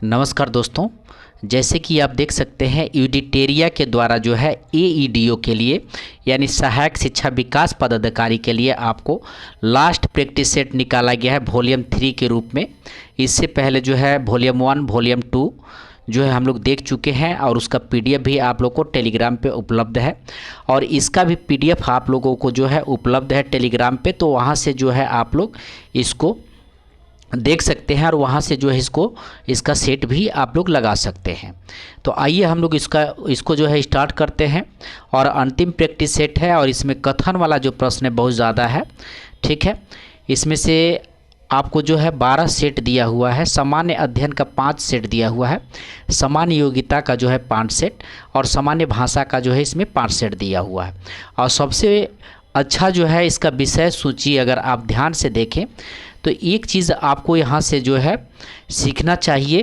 नमस्कार दोस्तों, जैसे कि आप देख सकते हैं यूडिटेरिया के द्वारा जो है एईडीओ के लिए यानी सहायक शिक्षा विकास पदाधिकारी के लिए आपको लास्ट प्रैक्टिस सेट निकाला गया है वॉल्यूम 3 के रूप में। इससे पहले जो है वॉल्यूम 1 वॉल्यूम 2 जो है हम लोग देख चुके हैं और उसका पीडीएफ भी आप लोग को टेलीग्राम पे उपलब्ध है और इसका भी पीडीएफ आप लोगों को जो है उपलब्ध है टेलीग्राम पे, तो वहाँ से जो है आप लोग इसको देख सकते हैं और वहाँ से जो है इसका सेट भी आप लोग लगा सकते हैं। तो आइए हम लोग इसको जो है स्टार्ट करते हैं और अंतिम प्रैक्टिस सेट है और इसमें कथन वाला जो प्रश्न है बहुत ज़्यादा है। ठीक है, इसमें से आपको जो है 12 सेट दिया हुआ है, सामान्य अध्ययन का 5 सेट दिया हुआ है, सामान्य योग्यता का जो है 5 सेट और सामान्य भाषा का जो है इसमें 5 सेट दिया हुआ है। और सबसे अच्छा जो है इसका विषय सूची अगर आप ध्यान से देखें तो एक चीज़ आपको यहाँ से जो है सीखना चाहिए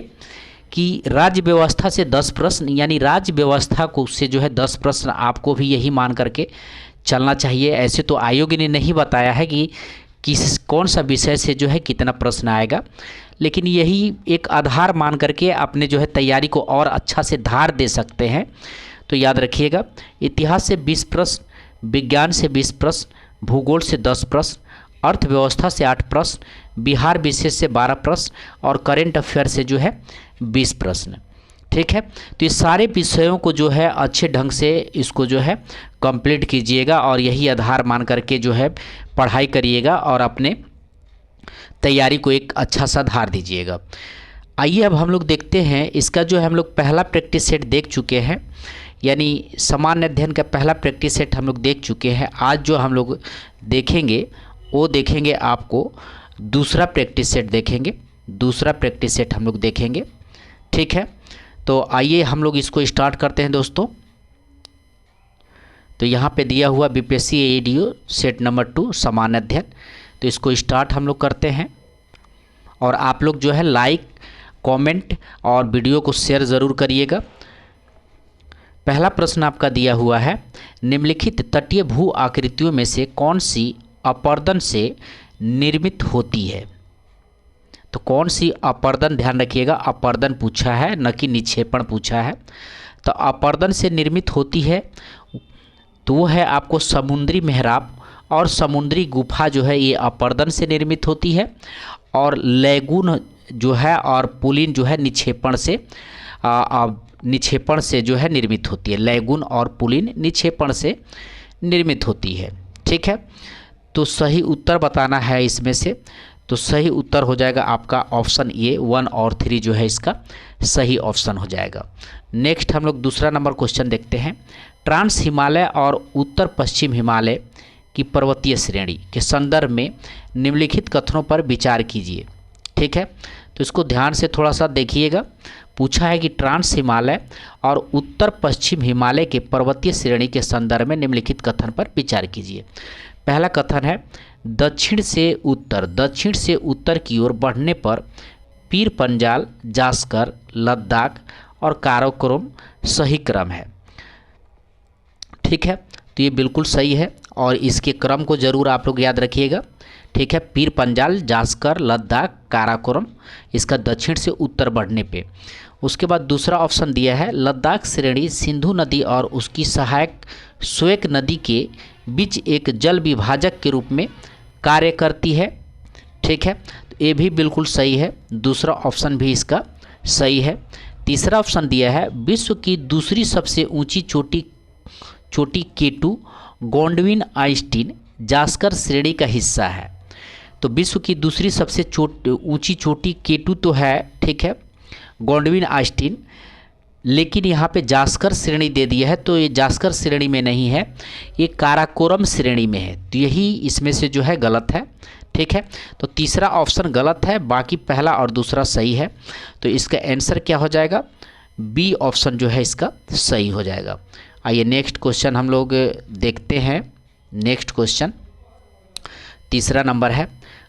कि राज्य व्यवस्था से 10 प्रश्न, यानी राज्य व्यवस्था को से जो है 10 प्रश्न आपको भी यही मान करके चलना चाहिए। ऐसे तो आयोग ने नहीं बताया है कि कौन सा विषय से जो है कितना प्रश्न आएगा, लेकिन यही एक आधार मान करके अपने जो है तैयारी को और अच्छा से धार दे सकते हैं। तो याद रखिएगा, इतिहास से 20 प्रश्न, विज्ञान से 20 प्रश्न, भूगोल से 10 प्रश्न, अर्थव्यवस्था से 8 प्रश्न, बिहार विशेष से 12 प्रश्न और करेंट अफेयर से जो है 20 प्रश्न। ठीक है, तो ये सारे विषयों को जो है अच्छे ढंग से इसको जो है कंप्लीट कीजिएगा और यही आधार मान करके जो है पढ़ाई करिएगा और अपने तैयारी को एक अच्छा सा धार दीजिएगा। आइए अब हम लोग देखते हैं इसका जो है हम लोग पहला प्रैक्टिस सेट देख चुके हैं, यानी सामान्य अध्ययन का पहला प्रैक्टिस सेट हम लोग देख चुके हैं। आज जो हम लोग देखेंगे वो देखेंगे आपको दूसरा प्रैक्टिस सेट देखेंगे, दूसरा प्रैक्टिस सेट हम लोग देखेंगे। ठीक है, तो आइए हम लोग इसको स्टार्ट करते हैं दोस्तों। तो यहाँ पे दिया हुआ बीपीएससी एईडीओ सेट नंबर 2 सामान्य अध्ययन, तो इसको स्टार्ट हम लोग करते हैं और आप लोग जो है लाइक कमेंट और वीडियो को शेयर ज़रूर करिएगा। पहला प्रश्न आपका दिया हुआ है, निम्नलिखित तटीय भू आकृतियों में से कौन सी अपर्दन से निर्मित होती है। तो कौन सी अपर्दन, ध्यान रखिएगा अपर्दन पूछा है न कि निक्षेपण पूछा है। तो अपर्दन से निर्मित होती है तो वो है आपको समुद्री मेहराब और समुद्री गुफा जो है ये अपर्दन से निर्मित होती है, और लैगून जो है और पुलिन जो है निक्षेपण से जो है निर्मित होती है। लैगून और पुलिन निक्षेपण से निर्मित होती है। ठीक है, तो सही उत्तर बताना है इसमें से, तो सही उत्तर हो जाएगा आपका ऑप्शन ए 1 और 3 जो है इसका सही ऑप्शन हो जाएगा। नेक्स्ट हम लोग दूसरा नंबर क्वेश्चन देखते हैं। ट्रांस हिमालय और उत्तर पश्चिम हिमालय की पर्वतीय श्रेणी के संदर्भ में निम्नलिखित कथनों पर विचार कीजिए। ठीक है, तो इसको ध्यान से थोड़ा सा देखिएगा। पूछा है कि ट्रांस हिमालय और उत्तर पश्चिम हिमालय के पर्वतीय श्रेणी के संदर्भ में निम्नलिखित कथन पर विचार कीजिए। पहला कथन है, दक्षिण से उत्तर की ओर बढ़ने पर पीर पंजाल, जास्कर, लद्दाख और काराकोरम सही क्रम है। ठीक है, तो ये बिल्कुल सही है और इसके क्रम को जरूर आप लोग याद रखिएगा। ठीक है, पीर पंजाल, जास्कर, लद्दाख, काराकोरम इसका दक्षिण से उत्तर बढ़ने पे। उसके बाद दूसरा ऑप्शन दिया है, लद्दाख श्रेणी सिंधु नदी और उसकी सहायक स्वेक नदी के बीच एक जल विभाजक के रूप में कार्य करती है। ठीक है, तो ये भी बिल्कुल सही है, दूसरा ऑप्शन भी इसका सही है। तीसरा ऑप्शन दिया है, विश्व की दूसरी सबसे ऊंची चोटी केटू गोंडविन आइंस्टीन जास्कर श्रेणी का हिस्सा है। तो विश्व की दूसरी सबसे ऊंची चोटी केटू तो है, ठीक है, गोंडविन आइंस्टीन, लेकिन यहाँ पे जास्कर श्रेणी दे दिया है, तो ये जास्कर श्रेणी में नहीं है, ये काराकोरम श्रेणी में है। तो यही इसमें से जो है गलत है। ठीक है, तो तीसरा ऑप्शन गलत है, बाकी पहला और दूसरा सही है। तो इसका आंसर क्या हो जाएगा, बी ऑप्शन जो है इसका सही हो जाएगा। आइए नेक्स्ट क्वेश्चन हम लोग देखते हैं। नेक्स्ट क्वेश्चन तीसरा नंबर है,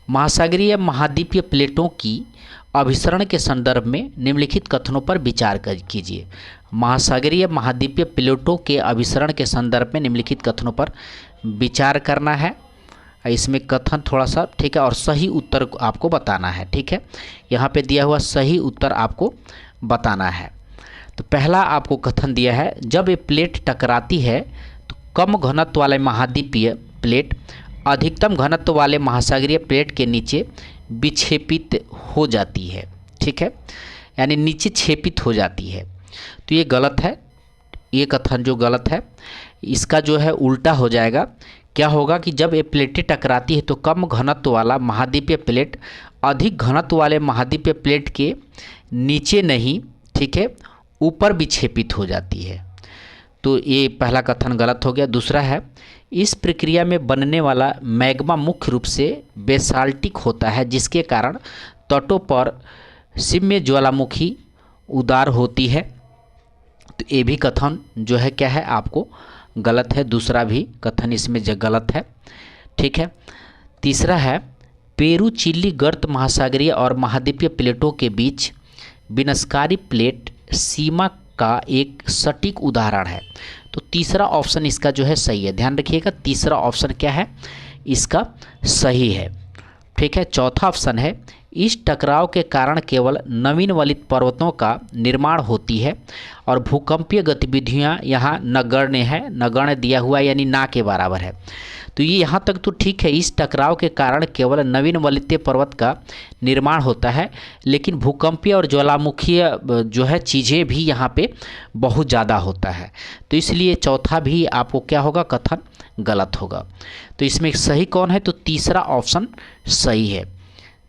महासागरीय महाद्वीपीय प्लेटों की अभिसरण के संदर्भ में निम्नलिखित कथनों पर विचार कीजिए। महासागरीय महाद्वीपीय प्लेटों के अभिसरण के संदर्भ में निम्नलिखित कथनों पर विचार करना है। इसमें कथन थोड़ा सा, ठीक है, और सही उत्तर आपको बताना है, ठीक है। यहाँ पे दिया हुआ सही उत्तर आपको बताना है। तो पहला आपको कथन दिया है, जब ये प्लेट टकराती है तो कम घनत्व वाले महाद्वीपीय प्लेट अधिकतम घनत्व वाले महासागरीय प्लेट के नीचे विक्षेपित हो जाती है, ठीक है, यानी नीचे क्षेपित हो जाती है। तो ये गलत है, ये कथन जो गलत है, इसका जो है उल्टा हो जाएगा। क्या होगा कि जब ये प्लेटें टकराती है तो कम घनत्व वाला महाद्वीपीय प्लेट अधिक घनत्व वाले महाद्वीपीय प्लेट के नीचे नहीं, ठीक है, ऊपर विक्षेपित हो जाती है। तो ये पहला कथन गलत हो गया। दूसरा है, इस प्रक्रिया में बनने वाला मैग्मा मुख्य रूप से बेसाल्टिक होता है, जिसके कारण तटों पर सिम्य ज्वालामुखी उदार होती है। तो ये भी कथन जो है क्या है आपको गलत है, दूसरा भी कथन इसमें गलत है, ठीक है। तीसरा है, पेरू चिली गर्त महासागरीय और महाद्वीपीय प्लेटों के बीच विनाशकारी प्लेट सीमा का एक सटीक उदाहरण है। तो तीसरा ऑप्शन इसका जो है सही है, ध्यान रखिएगा, तीसरा ऑप्शन क्या है इसका सही है, ठीक है। चौथा ऑप्शन है, इस टकराव के कारण केवल नवीन वलित पर्वतों का निर्माण होती है और भूकंपीय गतिविधियां यहाँ नगण्य है, नगण्य दिया हुआ यानी ना के बराबर है। तो ये यहाँ तक तो ठीक है, इस टकराव के कारण केवल नवीन वलित पर्वत का निर्माण होता है, लेकिन भूकंपीय और ज्वालामुखीय जो है चीज़ें भी यहाँ पे बहुत ज़्यादा होता है। तो इसलिए चौथा भी आपको क्या होगा, कथन गलत होगा। तो इसमें सही कौन है, तो तीसरा ऑप्शन सही है।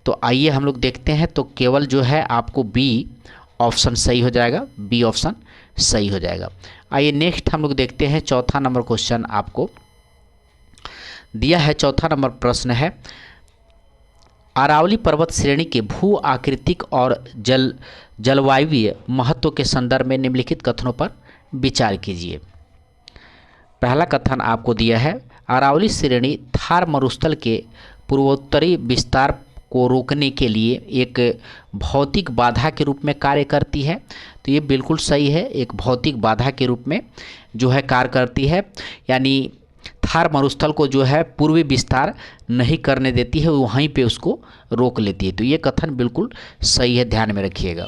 तो आइए हम लोग देखते हैं, तो केवल जो है आपको बी ऑप्शन सही हो जाएगा, बी ऑप्शन सही हो जाएगा। आइए नेक्स्ट हम लोग देखते हैं, चौथा नंबर क्वेश्चन आपको दिया है। चौथा नंबर प्रश्न है, अरावली पर्वत श्रेणी के भू आकृतिक और जलवायुवीय महत्व के संदर्भ में निम्नलिखित कथनों पर विचार कीजिए। पहला कथन आपको दिया है, अरावली श्रेणी थार मरुस्थल के पूर्वोत्तरी विस्तार को रोकने के लिए एक भौतिक बाधा के रूप में कार्य करती है। तो ये बिल्कुल सही है, एक भौतिक बाधा के रूप में जो है कार्य करती है, यानी थार मरुस्थल को जो है पूर्वी विस्तार नहीं करने देती है, वहीं पे उसको रोक लेती है। तो ये कथन बिल्कुल सही है, ध्यान में रखिएगा।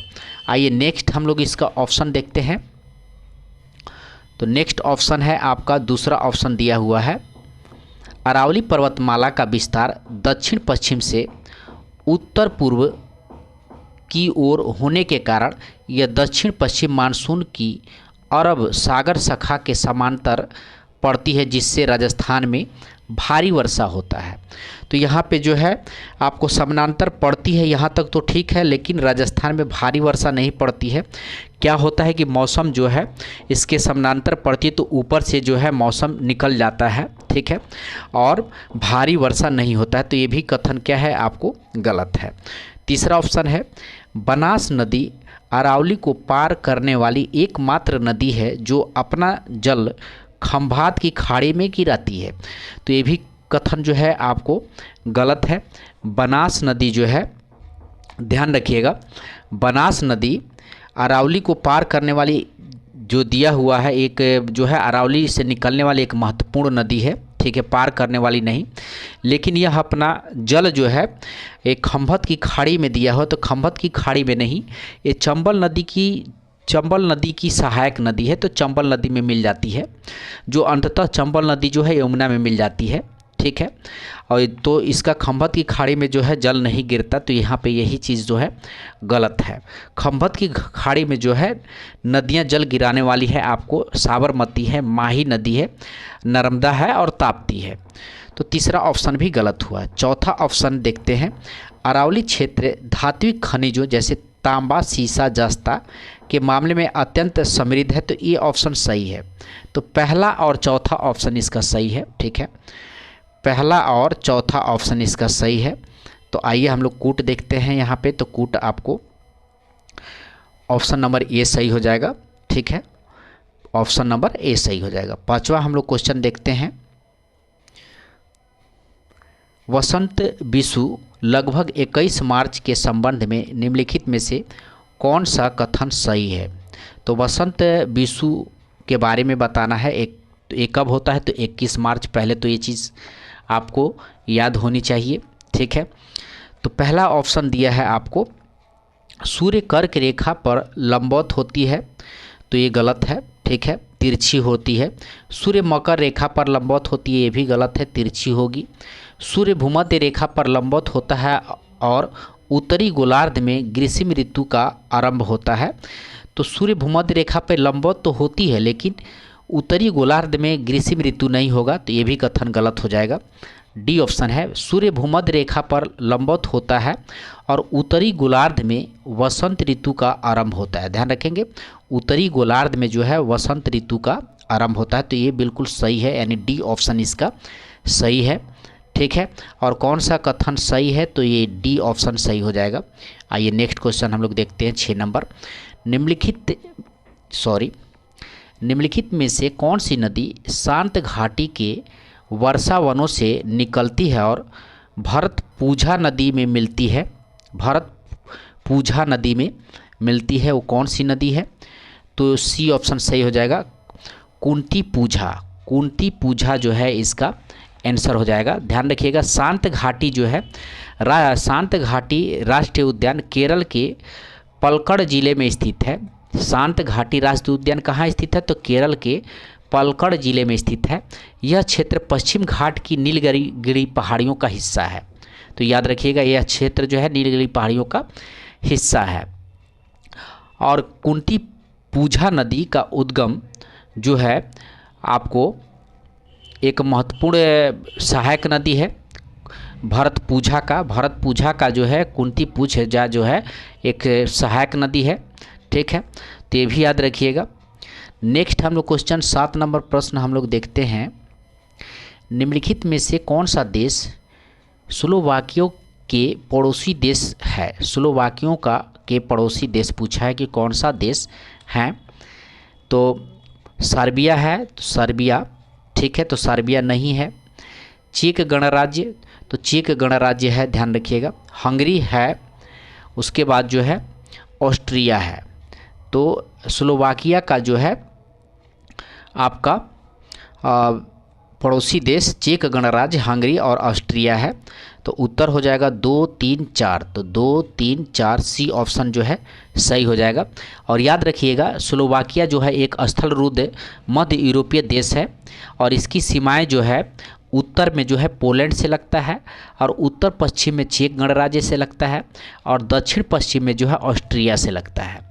आइए नेक्स्ट हम लोग इसका ऑप्शन देखते हैं। तो नेक्स्ट ऑप्शन है आपका दूसरा ऑप्शन दिया हुआ है, अरावली पर्वतमाला का विस्तार दक्षिण पश्चिम से उत्तर पूर्व की ओर होने के कारण यह दक्षिण पश्चिम मानसून की अरब सागर शाखा के समांतर पड़ती है, जिससे राजस्थान में भारी वर्षा होता है। तो यहाँ पे जो है आपको समानांतर पड़ती है, यहाँ तक तो ठीक है, लेकिन राजस्थान में भारी वर्षा नहीं पड़ती है। क्या होता है कि मौसम जो है इसके समानांतर पड़ती है, तो ऊपर से जो है मौसम निकल जाता है, ठीक है, और भारी वर्षा नहीं होता है। तो ये भी कथन क्या है आपको गलत है। तीसरा ऑप्शन है, बनास नदी अरावली को पार करने वाली एकमात्र नदी है जो अपना जल खंभात की खाड़ी में गिराती है। तो ये भी कथन जो है आपको गलत है। बनास नदी जो है, ध्यान रखिएगा, बनास नदी अरावली को पार करने वाली जो दिया हुआ है, एक जो है अरावली से निकलने वाली एक महत्वपूर्ण नदी है, ठीक है, पार करने वाली नहीं, लेकिन यह अपना जल जो है एक खंभत की खाड़ी में दिया हो। तो खंभत की खाड़ी में नहीं, ये चंबल नदी की सहायक नदी है, तो चंबल नदी में मिल जाती है, जो अंततः चंबल नदी जो है यमुना में मिल जाती है, ठीक है। और तो इसका खंभत की खाड़ी में जो है जल नहीं गिरता, तो यहाँ पे यही चीज़ जो है गलत है। खंभत की खाड़ी में जो है नदियाँ जल गिराने वाली है आपको साबरमती है, माही नदी है, नर्मदा है और ताप्ती है। तो तीसरा ऑप्शन भी गलत हुआ। चौथा ऑप्शन देखते हैं, अरावली क्षेत्र धात्विक खनिजों जैसे तांबा, सीसा, जस्ता के मामले में अत्यंत समृद्ध है। तो ये ऑप्शन सही है। तो पहला और चौथा ऑप्शन इसका सही है, ठीक है, पहला और चौथा ऑप्शन इसका सही है। तो आइए हम लोग कूट देखते हैं यहाँ पे। तो कूट आपको ऑप्शन नंबर ए सही हो जाएगा, ठीक है, ऑप्शन नंबर ए सही हो जाएगा। पांचवा हम लोग क्वेश्चन देखते हैं, वसंत विषु लगभग 21 मार्च के संबंध में निम्नलिखित में से कौन सा कथन सही है। तो वसंत विषु के बारे में बताना है। एक कब होता है, तो 21 मार्च। पहले तो ये चीज़ आपको याद होनी चाहिए। ठीक है, तो पहला ऑप्शन दिया है आपको सूर्य कर्क रेखा पर लंबवत होती है, तो ये गलत है। ठीक है, तिरछी होती है। सूर्य मकर रेखा पर लंबवत होती है, ये भी गलत है, तिरछी होगी। सूर्य भूमध्य रेखा पर लंबवत होता है और उत्तरी गोलार्ध में ग्रीष्म ऋतु का आरंभ होता है। तो सूर्य भूमध्य रेखा पर लंबवत तो होती है, लेकिन उत्तरी गोलार्ध में ग्रीष्म ऋतु नहीं होगा, तो ये भी कथन गलत हो जाएगा। डी ऑप्शन है, सूर्य भूमध्य रेखा पर लंबवत होता है और उत्तरी गोलार्ध में वसंत ऋतु का आरंभ होता है। ध्यान रखेंगे, उत्तरी गोलार्ध में जो है वसंत ऋतु का आरंभ होता है, तो ये बिल्कुल सही है, यानी डी ऑप्शन इसका सही है। ठीक है, और कौन सा कथन सही है, तो ये डी ऑप्शन सही हो जाएगा। आइए नेक्स्ट क्वेश्चन हम लोग देखते हैं 6 नंबर। निम्नलिखित में से कौन सी नदी शांत घाटी के वर्षा वनों से निकलती है और भरतपूजा नदी में मिलती है? भरतपूजा नदी में मिलती है, वो कौन सी नदी है? तो सी ऑप्शन सही हो जाएगा, कुंती पूजा। कुंती पूजा जो है इसका आंसर हो जाएगा। ध्यान रखिएगा, शांत घाटी जो है, शांत घाटी राष्ट्रीय उद्यान केरल के पलक्कड़ जिले में स्थित है। शांत घाटी राष्ट्रीय उद्यान कहाँ स्थित है? तो केरल के पलक्कड़ जिले में स्थित है। यह क्षेत्र पश्चिम घाट की नीलगिरी पहाड़ियों का हिस्सा है। तो याद रखिएगा, यह क्षेत्र जो है नीलगिरी पहाड़ियों का हिस्सा है। और कुंती पूजा नदी का उद्गम जो है आपको एक महत्वपूर्ण सहायक नदी है भरतपूजा का जो है कुंती पूजा जो है एक सहायक नदी है। ठीक है, तो ये भी याद रखिएगा। नेक्स्ट हम लोग क्वेश्चन 7 नंबर प्रश्न हम लोग देखते हैं। निम्नलिखित में से कौन सा देश स्लोवाकिया के पड़ोसी देश है? स्लोवाकिया के पड़ोसी देश पूछा है कि कौन सा देश है? तो सर्बिया है, तो सर्बिया। ठीक है, तो सर्बिया नहीं है। चेक गणराज्य, तो चेक गणराज्य है, ध्यान रखिएगा। हंगरी है, उसके बाद जो है ऑस्ट्रिया है। तो स्लोवाकिया का जो है आपका पड़ोसी देश चेक गणराज्य, हंगरी और ऑस्ट्रिया है। तो उत्तर हो जाएगा 2, 3, 4। तो 2, 3, 4 सी ऑप्शन जो है सही हो जाएगा। और याद रखिएगा, स्लोवाकिया जो है एक स्थलरूढ़ मध्य यूरोपीय देश है और इसकी सीमाएं जो है उत्तर में जो है पोलैंड से लगता है और उत्तर पश्चिम में चेक गणराज्य से लगता है और दक्षिण पश्चिम में जो है ऑस्ट्रिया से लगता है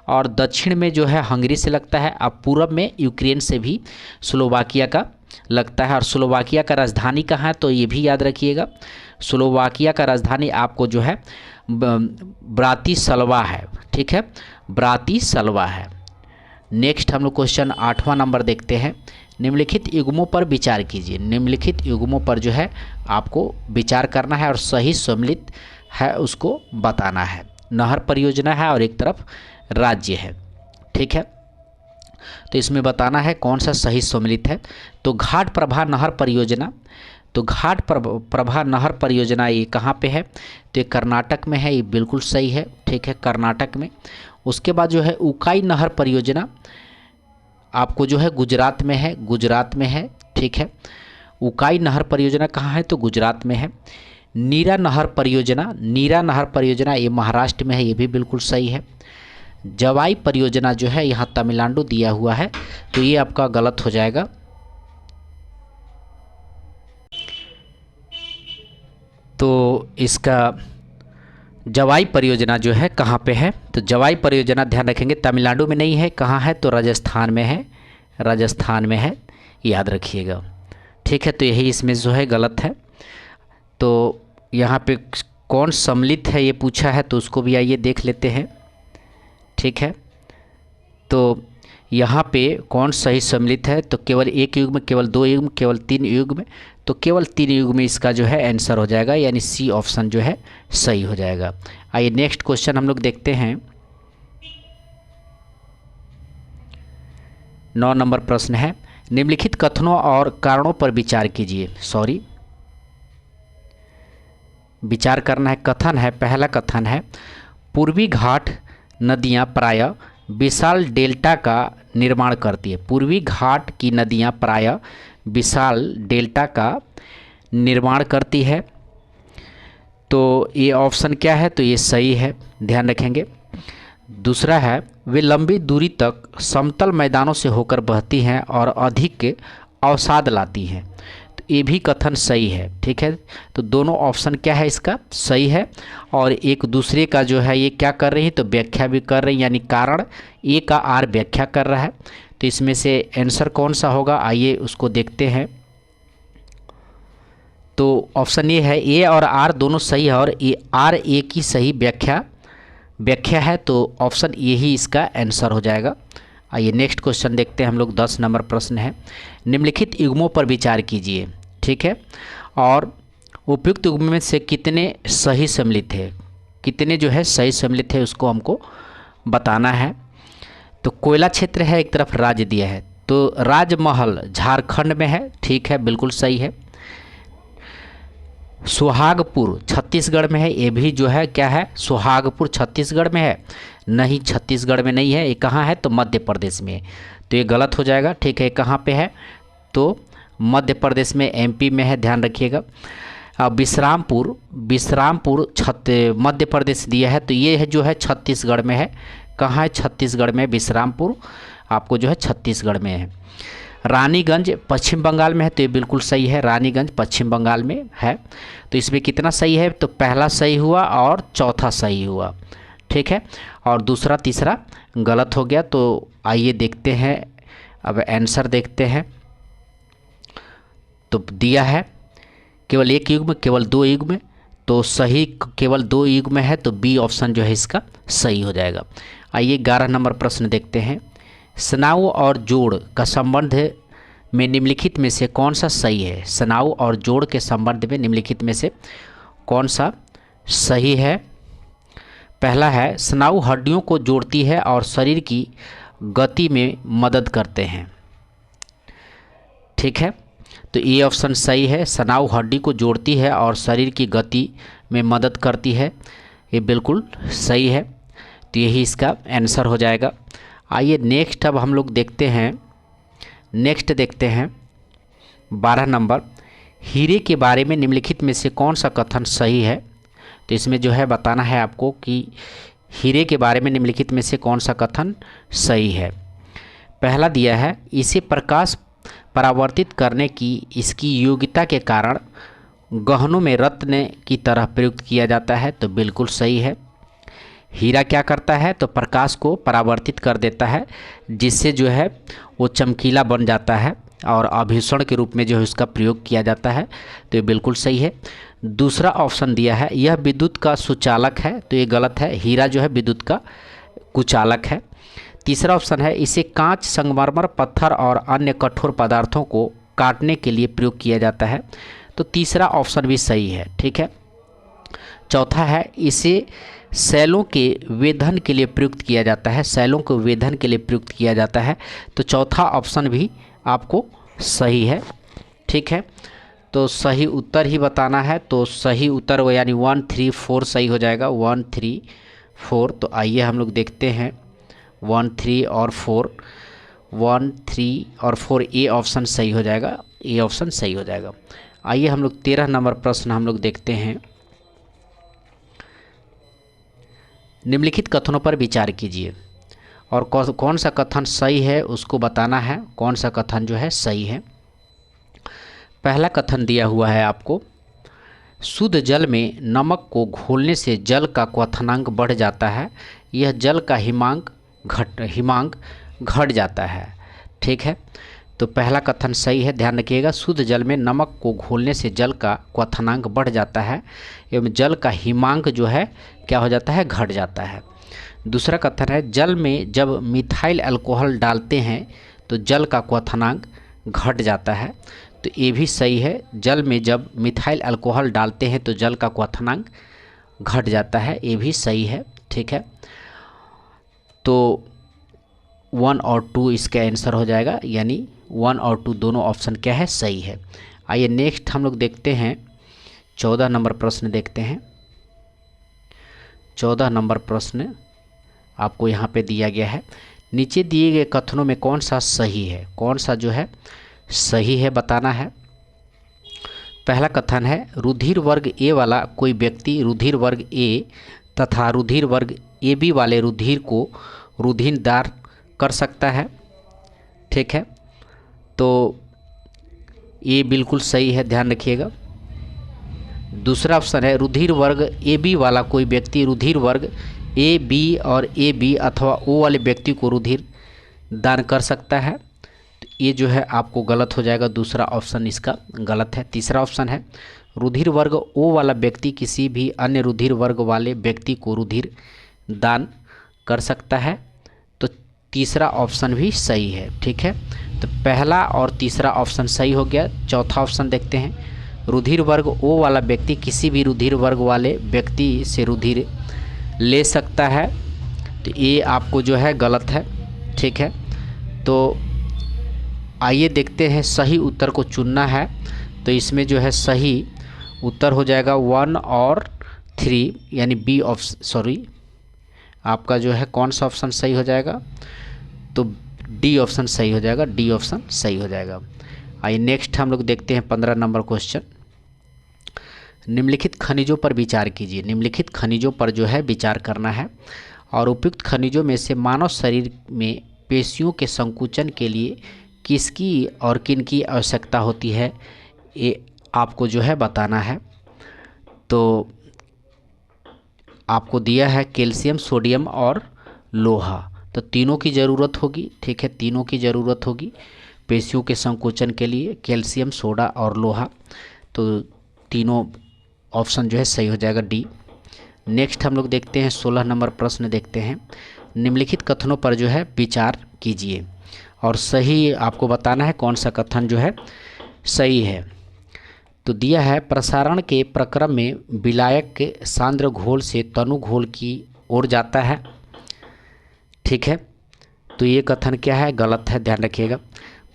और दक्षिण में जो है हंगरी से लगता है। अब पूर्व में यूक्रेन से भी स्लोवाकिया का लगता है। और स्लोवाकिया का राजधानी कहाँ है? तो ये भी याद रखिएगा, स्लोवाकिया का राजधानी आपको जो है ब्रातिस्लावा है। ठीक है, ब्रातिस्लावा है। नेक्स्ट हम लोग क्वेश्चन 8वां नंबर देखते हैं। निम्नलिखित युग्मों पर विचार कीजिए। निम्नलिखित युग्मों पर जो है आपको विचार करना है और सही सम्मिलित है उसको बताना है। नहर परियोजना है और एक तरफ राज्य है। ठीक है, तो इसमें बताना है कौन सा सही सम्मिलित है। तो घाट प्रभा नहर परियोजना, तो घाट प्रभा नहर परियोजना ये कहाँ पे है? तो ये कर्नाटक में है, ये बिल्कुल सही है। ठीक है, कर्नाटक में। उसके बाद जो है उकाई नहर परियोजना आपको जो है गुजरात में है, गुजरात में है। ठीक है, उकाई नहर परियोजना कहाँ है? तो गुजरात में है। नीरा नहर परियोजना ये महाराष्ट्र में है, ये भी बिल्कुल सही है। जवाई परियोजना जो है यहाँ तमिलनाडु दिया हुआ है, तो ये आपका गलत हो जाएगा। तो इसका जवाई परियोजना जो है कहाँ पे है? तो जवाई परियोजना ध्यान रखेंगे तमिलनाडु में नहीं है, कहाँ है? तो राजस्थान में है, राजस्थान में है, याद रखिएगा। ठीक है, तो यही इसमें जो है गलत है। तो यहाँ पे कौन सम्मिलित है ये पूछा है, तो उसको भी आइए देख लेते हैं। ठीक है, तो यहाँ पे कौन सही सम्मिलित है? तो केवल एक युग्म, केवल 2 युग्म, केवल 3 युग्म। तो केवल 3 युग्म में इसका जो है आंसर हो जाएगा, यानी सी ऑप्शन जो है सही हो जाएगा। आइए नेक्स्ट क्वेश्चन हम लोग देखते हैं। 9 नंबर प्रश्न है। निम्नलिखित कथनों और कारणों पर विचार कीजिए। विचार करना है। कथन है, पहला कथन है पूर्वी घाट नदियाँ प्रायः विशाल डेल्टा का निर्माण करती है। पूर्वी घाट की नदियाँ प्रायः विशाल डेल्टा का निर्माण करती है। तो ये ऑप्शन क्या है, तो ये सही है, ध्यान रखेंगे। दूसरा है वे लंबी दूरी तक समतल मैदानों से होकर बहती हैं और अधिक अवसाद लाती हैं। तो ये भी कथन सही है, ठीक है। तो दोनों ऑप्शन क्या है इसका सही है, और एक दूसरे का जो है ये क्या कर रही है, तो व्याख्या भी कर रही है, यानी कारण ए का आर व्याख्या कर रहा है। तो इसमें से आंसर कौन सा होगा, आइए उसको देखते हैं। तो ऑप्शन ए है, ए और आर दोनों सही है और ए आर ए की सही व्याख्या है, तो ऑप्शन ए ही इसका आंसर हो जाएगा। आइए नेक्स्ट क्वेश्चन देखते हैं हम लोग। 10 नंबर प्रश्न है, निम्नलिखित युग्मों पर विचार कीजिए, ठीक है। और उपयुक्त युग्म में से कितने सही सम्मिलित है, कितने जो है सही सम्मिलित है उसको हमको बताना है। तो कोयला क्षेत्र है, एक तरफ राज्य दिया है, तो राजमहल झारखंड में है, ठीक है, बिल्कुल सही है। सुहागपुर छत्तीसगढ़ में है, ये भी जो है क्या है, सुहागपुर छत्तीसगढ़ में है, नहीं छत्तीसगढ़ में नहीं है, ये कहाँ है, तो मध्य प्रदेश में है, तो ये गलत हो जाएगा, ठीक है। कहाँ पे है, तो मध्य प्रदेश में, एमपी में है, ध्यान रखिएगा। अब विश्रामपुर मध्य प्रदेश दिया है, तो ये है जो है छत्तीसगढ़ में है, कहाँ है, छत्तीसगढ़ में, विश्रामपुर आपको जो है छत्तीसगढ़ में है। रानीगंज पश्चिम बंगाल में है, तो ये बिल्कुल सही है, रानीगंज पश्चिम बंगाल में है। तो इसमें कितना सही है, तो पहला सही हुआ और चौथा सही हुआ, ठीक है, और दूसरा तीसरा गलत हो गया। तो आइए देखते हैं, अब आंसर देखते हैं। तो दिया है केवल एक युग्म, केवल दो युग्म, तो सही केवल दो युग्म है, तो बी ऑप्शन जो है इसका सही हो जाएगा। आइए 11 नंबर प्रश्न देखते हैं। स्नायु और जोड़ का संबंध में निम्नलिखित में से कौन सा सही है, स्नायु और जोड़ के संबंध में निम्नलिखित में से कौन सा सही है। पहला है, स्नायु हड्डियों को जोड़ती है और शरीर की गति में मदद करते हैं, ठीक है, तो ये ऑप्शन सही है, स्नायु हड्डी को जोड़ती है और शरीर की गति में मदद करती है, ये बिल्कुल सही है, तो यही इसका आंसर हो जाएगा। आइए नेक्स्ट अब हम लोग देखते हैं, नेक्स्ट देखते हैं 12 नंबर, हीरे के बारे में निम्नलिखित में से कौन सा कथन सही है। तो इसमें जो है बताना है आपको कि हीरे के बारे में निम्नलिखित में से कौन सा कथन सही है। पहला दिया है, इसे प्रकाश परावर्तित करने की इसकी योग्यता के कारण गहनों में रत्न की तरह प्रयुक्त किया जाता है, तो बिल्कुल सही है। हीरा क्या करता है, तो प्रकाश को परावर्तित कर देता है, जिससे जो है वो चमकीला बन जाता है और आभूषण के रूप में जो है उसका प्रयोग किया जाता है, तो ये बिल्कुल सही है। दूसरा ऑप्शन दिया है, यह विद्युत का सुचालक है, तो ये गलत है, हीरा जो है विद्युत का कुचालक है। तीसरा ऑप्शन है, इसे कांच, संगमरमर, पत्थर और अन्य कठोर पदार्थों को काटने के लिए प्रयोग किया जाता है, तो तीसरा ऑप्शन भी सही है, ठीक है। चौथा है, इसे सैलों के वेधन के लिए प्रयुक्त किया जाता है, सैलों को वेधन के लिए प्रयुक्त किया जाता है, तो चौथा ऑप्शन भी आपको सही है, ठीक है। तो सही उत्तर ही बताना है, तो सही उत्तर वो यानी 1, 3, 4 सही हो जाएगा, 1, 3, 4। तो आइए हम लोग देखते हैं 1, 3 और 4, 1, 3 और 4, ए ऑप्शन सही हो जाएगा, ए ऑप्शन सही हो जाएगा। आइए हम लोग 13 नंबर प्रश्न हम लोग देखते हैं। निम्नलिखित कथनों पर विचार कीजिए और कौन सा कथन सही है उसको बताना है, कौन सा कथन जो है सही है। पहला कथन दिया हुआ है आपको, शुद्ध जल में नमक को घोलने से जल का क्वथनांक बढ़ जाता है, यह जल का हिमांक घट जाता है, ठीक है। तो पहला कथन सही है, ध्यान रखिएगा, शुद्ध जल में नमक को घोलने से जल का क्वथनांक बढ़ जाता है एवं जल का हिमांक जो है क्या हो जाता है, घट जाता है। दूसरा कथन है, जल में जब मिथाइल अल्कोहल डालते हैं तो जल का क्वथनांक घट जाता है, तो ये भी सही है, जल में जब मिथाइल अल्कोहल डालते हैं तो जल का क्वथनांक घट जाता है, ये भी सही है, ठीक है। तो 1 और 2 इसका आंसर हो जाएगा, यानी 1 और 2 दोनों ऑप्शन क्या है, सही है। आइए नेक्स्ट हम लोग देखते हैं 14 नंबर प्रश्न देखते हैं। 14 नंबर प्रश्न आपको यहाँ पे दिया गया है, नीचे दिए गए कथनों में कौन सा सही है, कौन सा जो है सही है बताना है। पहला कथन है रुधिर वर्ग ए वाला कोई व्यक्ति रुधिर वर्ग ए तथा रुधिर वर्ग ए बी वाले रुधिर को रुधिर दान कर सकता है। ठीक है, तो ये बिल्कुल सही है, ध्यान रखिएगा। दूसरा ऑप्शन है रुधिर वर्ग ए बी वाला कोई व्यक्ति रुधिर वर्ग ए बी और ए बी अथवा ओ वाले व्यक्ति को रुधिर दान कर सकता है। तो ये जो है आपको गलत हो जाएगा, दूसरा ऑप्शन इसका गलत है। तीसरा ऑप्शन है रुधिर वर्ग ओ वाला व्यक्ति किसी भी अन्य रुधिर वर्ग वाले व्यक्ति को रुधिर दान कर सकता है। तो तीसरा ऑप्शन भी सही है। ठीक है, तो पहला और तीसरा ऑप्शन सही हो गया। चौथा ऑप्शन देखते हैं रुधिर वर्ग ओ वाला व्यक्ति किसी भी रुधिर वर्ग वाले व्यक्ति से रुधिर ले सकता है। तो ये आपको जो है गलत है। ठीक है, तो आइए देखते हैं सही उत्तर को चुनना है। तो इसमें जो है सही उत्तर हो जाएगा 1 और 3 यानी बी ऑप्शन, सॉरी आपका जो है कौन सा ऑप्शन सही हो जाएगा, तो डी ऑप्शन सही हो जाएगा, डी ऑप्शन सही हो जाएगा। आइए नेक्स्ट हम लोग देखते हैं 15 नंबर क्वेश्चन। निम्नलिखित खनिजों पर विचार कीजिए। निम्नलिखित खनिजों पर जो है विचार करना है और उपयुक्त खनिजों में से मानव शरीर में पेशियों के संकुचन के लिए किसकी और किन की आवश्यकता होती है, ये आपको जो है बताना है। तो आपको दिया है कैल्शियम, सोडियम और लोहा, तो तीनों की ज़रूरत होगी। ठीक है, तीनों की ज़रूरत होगी पेशियों के संकोचन के लिए, कैल्शियम, सोडा और लोहा। तो तीनों ऑप्शन जो है सही हो जाएगा, डी। नेक्स्ट हम लोग देखते हैं 16 नंबर प्रश्न देखते हैं। निम्नलिखित कथनों पर जो है विचार कीजिए और सही आपको बताना है कौन सा कथन जो है सही है। तो दिया है प्रसारण के प्रक्रम में विलायक के सांद्र घोल से तनु घोल की ओर जाता है। ठीक है, तो ये कथन क्या है, गलत है, ध्यान रखिएगा।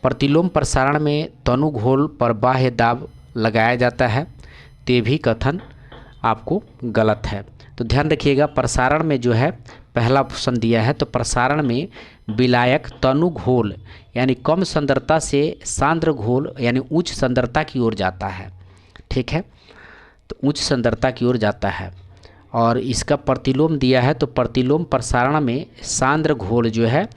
प्रतिलोम प्रसारण में तनु घोल पर बाह्य दाब लगाया जाता है, ते भी कथन आपको गलत है। तो ध्यान रखिएगा, प्रसारण में जो है पहला ऑप्शन दिया है, तो प्रसारण में विलायक तनु घोल यानी कम सांद्रता से सांद्र घोल यानी उच्च सांद्रता की ओर जाता है। ठीक है, तो उच्च सांद्रता की ओर जाता है। और इसका प्रतिलोम दिया है, तो प्रतिलोम प्रसारण में सांद्र घोल जो है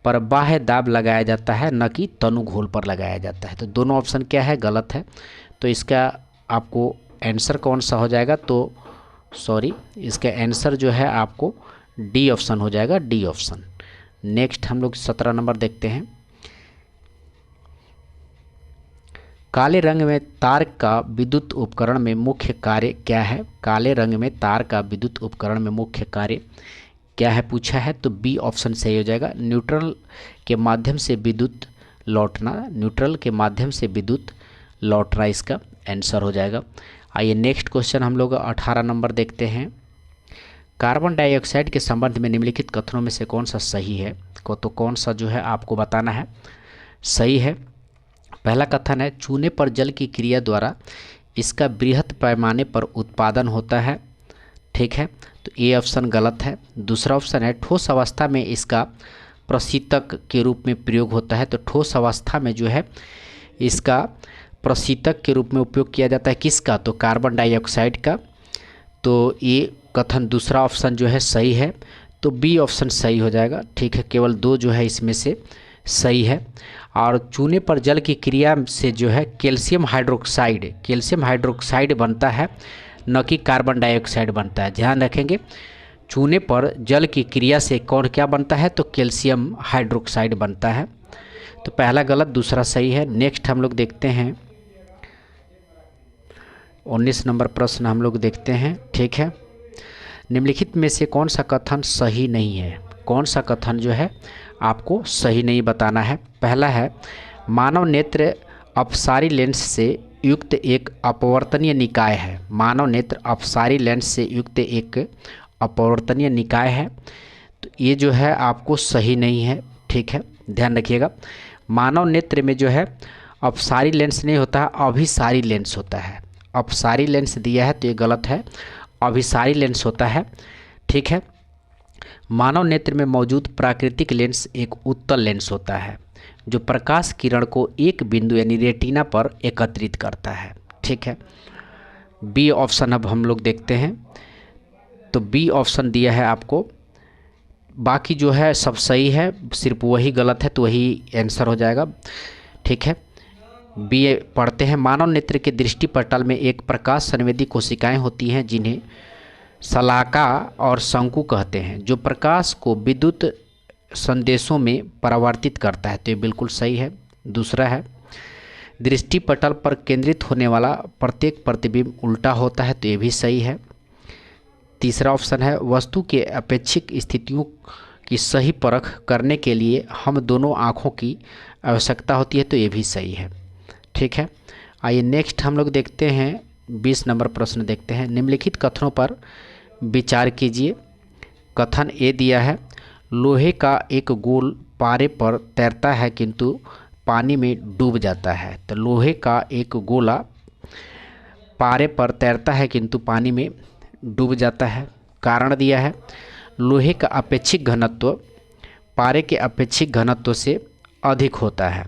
पर बाह्य दाब लगाया जाता है, न कि तनु घोल पर लगाया जाता है। तो दोनों ऑप्शन क्या है, गलत है। तो इसका आपको आंसर कौन सा हो जाएगा, तो सॉरी इसका आंसर जो है आपको डी ऑप्शन हो जाएगा, डी ऑप्शन। नेक्स्ट हम लोग 17 नंबर देखते हैं। काले रंग में तार का विद्युत उपकरण में मुख्य कार्य क्या है। काले रंग में तार का विद्युत उपकरण में मुख्य कार्य क्या है पूछा है, तो बी ऑप्शन सही हो जाएगा। न्यूट्रल के माध्यम से विद्युत लौटना, न्यूट्रल के माध्यम से विद्युत लौटना इसका आंसर हो जाएगा। आइए नेक्स्ट क्वेश्चन हम लोग 18 नंबर देखते हैं। कार्बन डाइऑक्साइड के संबंध में निम्नलिखित कथनों में से कौन सा सही है, तो कौन सा जो है आपको बताना है सही है। पहला कथन है चूने पर जल की क्रिया द्वारा इसका बृहत पैमाने पर उत्पादन होता है। ठीक है, तो ये ऑप्शन गलत है। दूसरा ऑप्शन है ठोस अवस्था में इसका प्रशीतक के रूप में प्रयोग होता है। तो ठोस अवस्था में जो है इसका प्रशीतक के रूप में उपयोग किया जाता है किसका, तो कार्बन डाइऑक्साइड का। तो ये कथन दूसरा ऑप्शन जो है सही है, तो बी ऑप्शन सही हो जाएगा। ठीक है, केवल दो जो है इसमें से सही है। और चूने पर जल की क्रिया से जो है कैल्शियम हाइड्रोक्साइड बनता है, न कि कार्बन डाइऑक्साइड बनता है। ध्यान रखेंगे, चूने पर जल की क्रिया से कौन क्या बनता है, तो कैल्शियम हाइड्रोक्साइड बनता है। तो पहला गलत, दूसरा सही है। नेक्स्ट हम लोग देखते हैं 19 नंबर प्रश्न हम लोग देखते हैं। ठीक है, निम्नलिखित में से कौन सा कथन सही नहीं है, कौन सा कथन जो है आपको सही नहीं बताना है। पहला है मानव नेत्र अपसारी लेंस से युक्त एक अपवर्तनीय निकाय है। मानव नेत्र अपसारी लेंस से युक्त एक अपवर्तनीय निकाय है, तो ये जो है आपको सही नहीं है। ठीक है, ध्यान रखिएगा, मानव नेत्र में जो है अपसारी लेंस नहीं होता है, अभिसारी लेंस होता है। अपसारी लेंस दिया है तो ये गलत है, अभिसारी लेंस होता है। ठीक है, मानव नेत्र में मौजूद प्राकृतिक लेंस एक उत्तल लेंस होता है जो प्रकाश किरण को एक बिंदु यानी रेटिना पर एकत्रित करता है। ठीक है। बी ऑप्शन अब हम लोग देखते हैं, तो बी ऑप्शन दिया है आपको, बाकी जो है सब सही है, सिर्फ वही गलत है, तो वही आंसर हो जाएगा, ठीक है। बी पढ़ते हैं। मानव नेत्र के दृष्टि पटल में एक प्रकाश संवेदी कोशिकाएं होती हैं जिन्हें शलाका और शंकु कहते हैं, जो प्रकाश को विद्युत संदेशों में परावर्तित करता है, तो ये बिल्कुल सही है। दूसरा है, दृष्टि पटल पर केंद्रित होने वाला प्रत्येक प्रतिबिंब उल्टा होता है, तो ये भी सही है। तीसरा ऑप्शन है, वस्तु के अपेक्षिक स्थितियों की सही परख करने के लिए हम दोनों आँखों की आवश्यकता होती है, तो ये भी सही है, ठीक है। आइए नेक्स्ट हम लोग देखते हैं 20 नंबर प्रश्न देखते हैं। निम्नलिखित कथनों पर विचार कीजिए। कथन ए दिया है, लोहे का एक गोल पारे पर तैरता है किंतु पानी में डूब जाता है। तो लोहे का एक गोला पारे पर तैरता है किंतु पानी में डूब जाता है। कारण दिया है, लोहे का अपेक्षित घनत्व पारे के अपेक्षित घनत्व से अधिक होता है,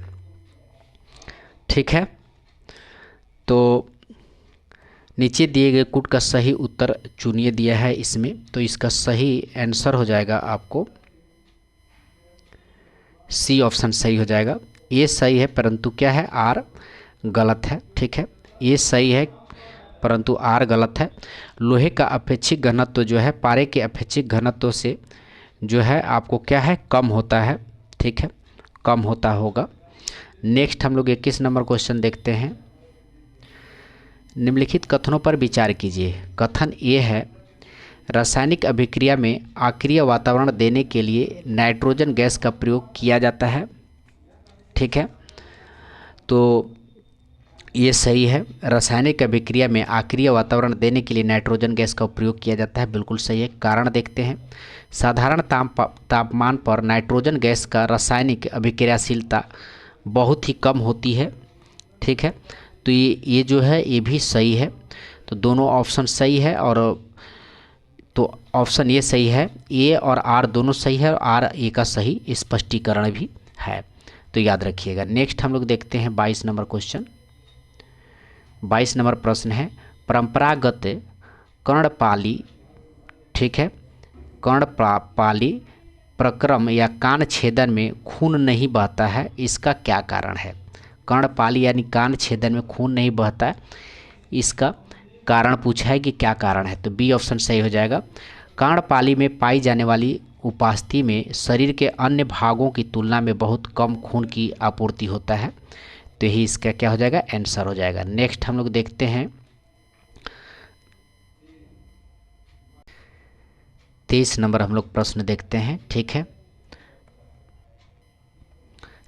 ठीक है। तो नीचे दिए गए कुट का सही उत्तर चुनिए दिया है इसमें, तो इसका सही आंसर हो जाएगा आपको सी ऑप्शन सही हो जाएगा। ए सही है परंतु क्या है, आर गलत है, ठीक है। ए सही है परंतु आर गलत है। लोहे का अपेक्षित घनत्व जो है पारे के अपेक्षित घनत्व से जो है आपको क्या है, कम होता है, ठीक है, कम होता होगा। नेक्स्ट हम लोग 21 नंबर क्वेश्चन देखते हैं। निम्नलिखित कथनों पर विचार कीजिए। कथन ए है, रासायनिक अभिक्रिया में आक्रिय वातावरण देने के लिए नाइट्रोजन गैस का प्रयोग किया जाता है, ठीक है। तो ये सही है, रासायनिक अभिक्रिया में आक्रिय वातावरण देने के लिए नाइट्रोजन गैस का प्रयोग किया जाता है, बिल्कुल सही है। कारण देखते हैं, साधारण तापमान पर नाइट्रोजन गैस का रासायनिक अभिक्रियाशीलता बहुत ही कम होती है, ठीक है। तो ये जो है ये भी सही है, तो दोनों ऑप्शन सही है, और तो ऑप्शन ये सही है, ए और आर दोनों सही है, और आर ए का सही स्पष्टीकरण भी है, तो याद रखिएगा। नेक्स्ट हम लोग देखते हैं 22 नंबर क्वेश्चन। 22 नंबर प्रश्न है, परंपरागत कर्णपाली, ठीक है, कर्णपाली प्रक्रम या कान छेदन में खून नहीं बहता है, इसका क्या कारण है। कर्णपाली यानी कान छेदन में खून नहीं बहता है, इसका कारण पूछा है कि क्या कारण है, तो बी ऑप्शन सही हो जाएगा। कर्णपाली में पाई जाने वाली उपास्थि में शरीर के अन्य भागों की तुलना में बहुत कम खून की आपूर्ति होता है, तो यही इसका क्या हो जाएगा, आंसर हो जाएगा। नेक्स्ट हम लोग देखते हैं 23 नंबर हम लोग प्रश्न देखते हैं, ठीक है।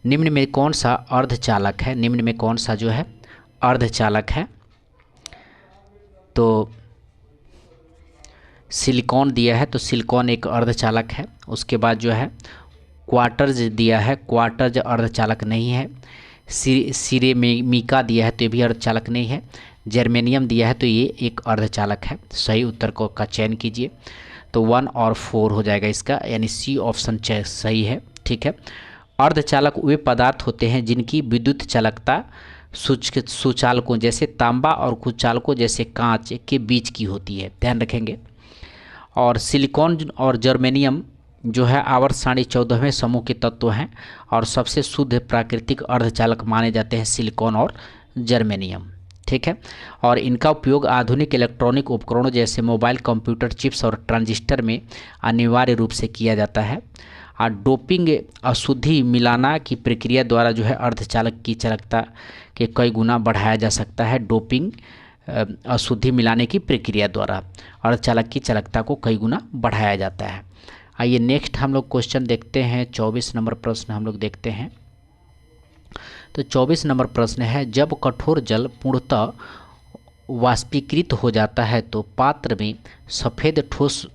निम्न में कौन सा अर्धचालक है, निम्न में कौन सा जो है अर्धचालक है, तो सिलिकॉन दिया है, तो सिलिकॉन एक अर्धचालक है। उसके बाद जो है क्वार्टज दिया है, क्वार्टज अर्धचालक नहीं है। सिरेमिका दिया है, तो ये भी अर्धचालक नहीं है। जर्मेनियम दिया है, तो ये एक अर्धचालक है। सही उत्तर का चयन कीजिए, तो 1 और 4 हो जाएगा इसका, यानी सी ऑप्शन सही है, ठीक है। अर्धचालक वे पदार्थ होते हैं जिनकी विद्युत चालकता सुचालकों जैसे तांबा और कुचालकों जैसे कांच के बीच की होती है, ध्यान रखेंगे। और सिलिकॉन और जर्मेनियम जो है आवर्त सारणी 14वें समूह के तत्व हैं, और सबसे शुद्ध प्राकृतिक अर्धचालक माने जाते हैं सिलिकॉन और जर्मेनियम, ठीक है। और इनका उपयोग आधुनिक इलेक्ट्रॉनिक उपकरणों जैसे मोबाइल, कंप्यूटर चिप्स और ट्रांजिस्टर में अनिवार्य रूप से किया जाता है। और डोपिंग अशुद्धि मिलाना की प्रक्रिया द्वारा जो है अर्धचालक की चालकता के कई गुना बढ़ाया जा सकता है। डोपिंग अशुद्धि मिलाने की प्रक्रिया द्वारा अर्धचालक की चालकता को कई गुना बढ़ाया जाता है। आइए नेक्स्ट हम लोग क्वेश्चन देखते हैं, 24 नंबर प्रश्न हम लोग देखते हैं। तो 24 नंबर प्रश्न है, जब कठोर जल पूर्णतः वाष्पीकृत हो जाता है तो पात्र में सफ़ेद ठोस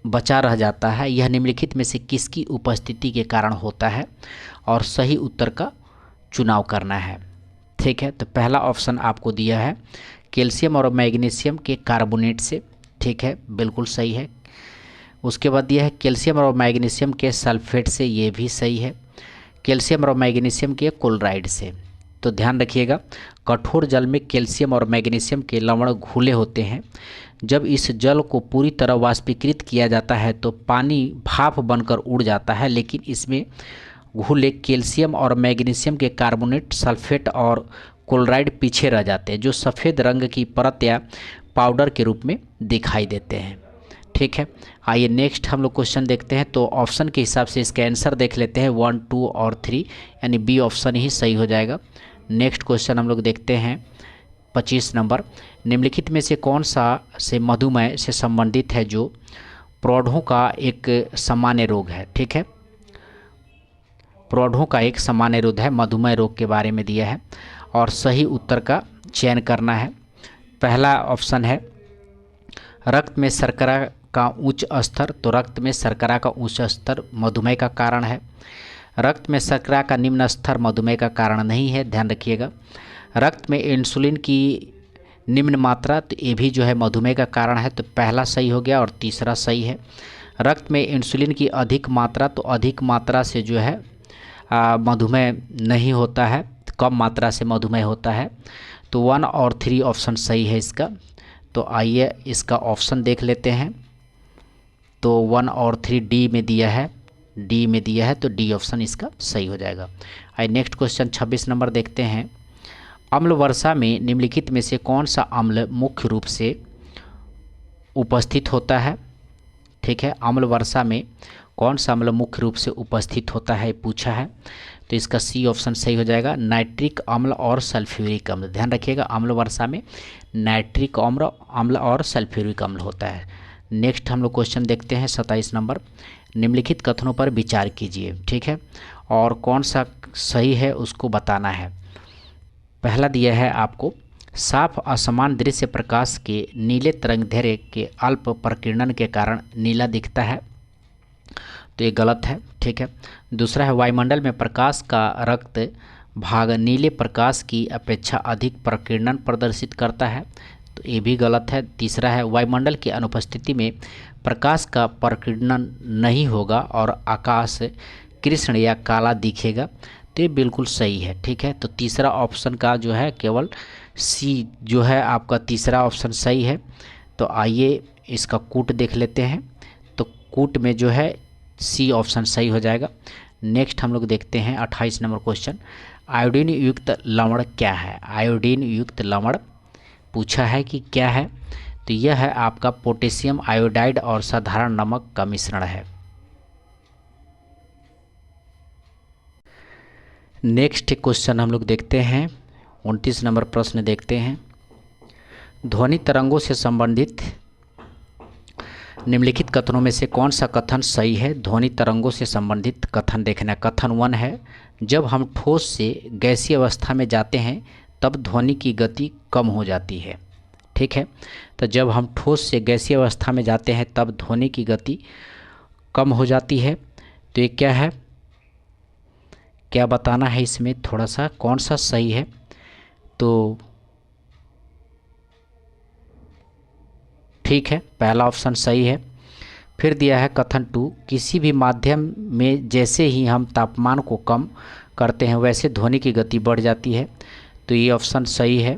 बचा रह जाता है, यह निम्नलिखित में से किसकी उपस्थिति के कारण होता है, और सही उत्तर का चुनाव करना है, ठीक है। तो पहला ऑप्शन आपको दिया है कैल्शियम और मैग्नीशियम के कार्बोनेट से, ठीक है, बिल्कुल सही है। उसके बाद दिया है कैल्शियम और मैग्नीशियम के सल्फेट से, ये भी सही है। कैल्शियम और मैग्नीशियम के क्लोराइड से, तो ध्यान रखिएगा, कठोर जल में कैल्शियम और मैग्नीशियम के लवण घुले होते हैं। जब इस जल को पूरी तरह वाष्पीकृत किया जाता है तो पानी भाप बनकर उड़ जाता है, लेकिन इसमें घुले कैल्शियम और मैग्नीशियम के कार्बोनेट, सल्फेट और क्लोराइड पीछे रह जाते हैं, जो सफ़ेद रंग की परत या पाउडर के रूप में दिखाई देते हैं। ठीक है, आइए नेक्स्ट हम लोग क्वेश्चन देखते हैं। तो ऑप्शन के हिसाब से इसका आंसर देख लेते हैं, 1, 2 और 3, यानी बी ऑप्शन ही सही हो जाएगा। नेक्स्ट क्वेश्चन हम लोग देखते हैं 25 नंबर। निम्नलिखित में से कौन सा से मधुमेह से संबंधित है जो प्रौढ़ों का एक सामान्य रोग है। ठीक है, प्रौढ़ों का एक सामान्य रोग है, मधुमेह रोग के बारे में दिया है और सही उत्तर का चयन करना है। पहला ऑप्शन है रक्त में शर्करा का उच्च स्तर, तो रक्त में शर्करा का उच्च स्तर मधुमेह का कारण है। रक्त में शर्करा का निम्न स्तर मधुमेह का कारण नहीं है, ध्यान रखिएगा। रक्त में इंसुलिन की निम्न मात्रा, तो ये भी जो है मधुमेह का कारण है, तो पहला सही हो गया और तीसरा सही है। रक्त में इंसुलिन की अधिक मात्रा, तो अधिक मात्रा से जो है मधुमेह नहीं होता है, कम मात्रा से मधुमेह होता है। तो 1 और 3 ऑप्शन सही है इसका। तो आइए इसका ऑप्शन देख लेते हैं। तो 1 और 3 डी में दिया है, डी में दिया है, तो डी ऑप्शन इसका सही हो जाएगा। आइए नेक्स्ट क्वेश्चन 26 नंबर देखते हैं। अम्ल वर्षा में निम्नलिखित में से कौन सा अम्ल मुख्य रूप से उपस्थित होता है। ठीक है, अम्ल वर्षा में कौन सा अम्ल मुख्य रूप से उपस्थित होता है पूछा है, तो इसका सी ऑप्शन सही हो जाएगा, नाइट्रिक अम्ल और सल्फ्यूरिक अम्ल। ध्यान रखिएगा, अम्ल वर्षा में नाइट्रिक अम्ल और सल्फ्यूरिक अम्ल होता है। नेक्स्ट हम लोग क्वेश्चन देखते हैं 27 नंबर। निम्नलिखित कथनों पर विचार कीजिए। ठीक है, और कौन सा सही है उसको बताना है। पहला दिया है आपको, साफ असमान दृश्य प्रकाश के नीले तरंगदैर्घ्य के अल्प प्रकीर्णन के कारण नीला दिखता है, तो ये गलत है। ठीक है, दूसरा है वायुमंडल में प्रकाश का रक्त भाग नीले प्रकाश की अपेक्षा अधिक प्रकीर्णन प्रदर्शित करता है, तो ये भी गलत है। तीसरा है वायुमंडल की अनुपस्थिति में प्रकाश का प्रकीर्णन नहीं होगा और आकाश कृष्ण या काला दिखेगा, तो ये बिल्कुल सही है। ठीक है, तो तीसरा ऑप्शन का जो है केवल सी जो है आपका तीसरा ऑप्शन सही है। तो आइए इसका कूट देख लेते हैं, तो कूट में जो है सी ऑप्शन सही हो जाएगा। नेक्स्ट हम लोग देखते हैं 28 नंबर क्वेश्चन। आयोडीन युक्त लवण क्या है। आयोडीन युक्त लवण पूछा है कि क्या है, तो यह है आपका पोटेशियम आयोडाइड और साधारण नमक का मिश्रण है। नेक्स्ट क्वेश्चन हम लोग देखते हैं 29 नंबर प्रश्न देखते हैं। ध्वनि तरंगों से संबंधित निम्नलिखित कथनों में से कौन सा कथन सही है। ध्वनि तरंगों से संबंधित कथन देखना। कथन 1 है, जब हम ठोस से गैसीय अवस्था में जाते हैं तब ध्वनि की गति कम हो जाती है। ठीक है, तो जब हम ठोस से गैसीय अवस्था में जाते हैं तब ध्वनि की गति कम हो जाती है, तो ये क्या है, क्या बताना है इसमें थोड़ा सा, कौन सा सही है। तो ठीक है, पहला ऑप्शन सही है। फिर दिया है कथन 2, किसी भी माध्यम में जैसे ही हम तापमान को कम करते हैं वैसे ध्वनि की गति बढ़ जाती है, तो ये ऑप्शन सही है।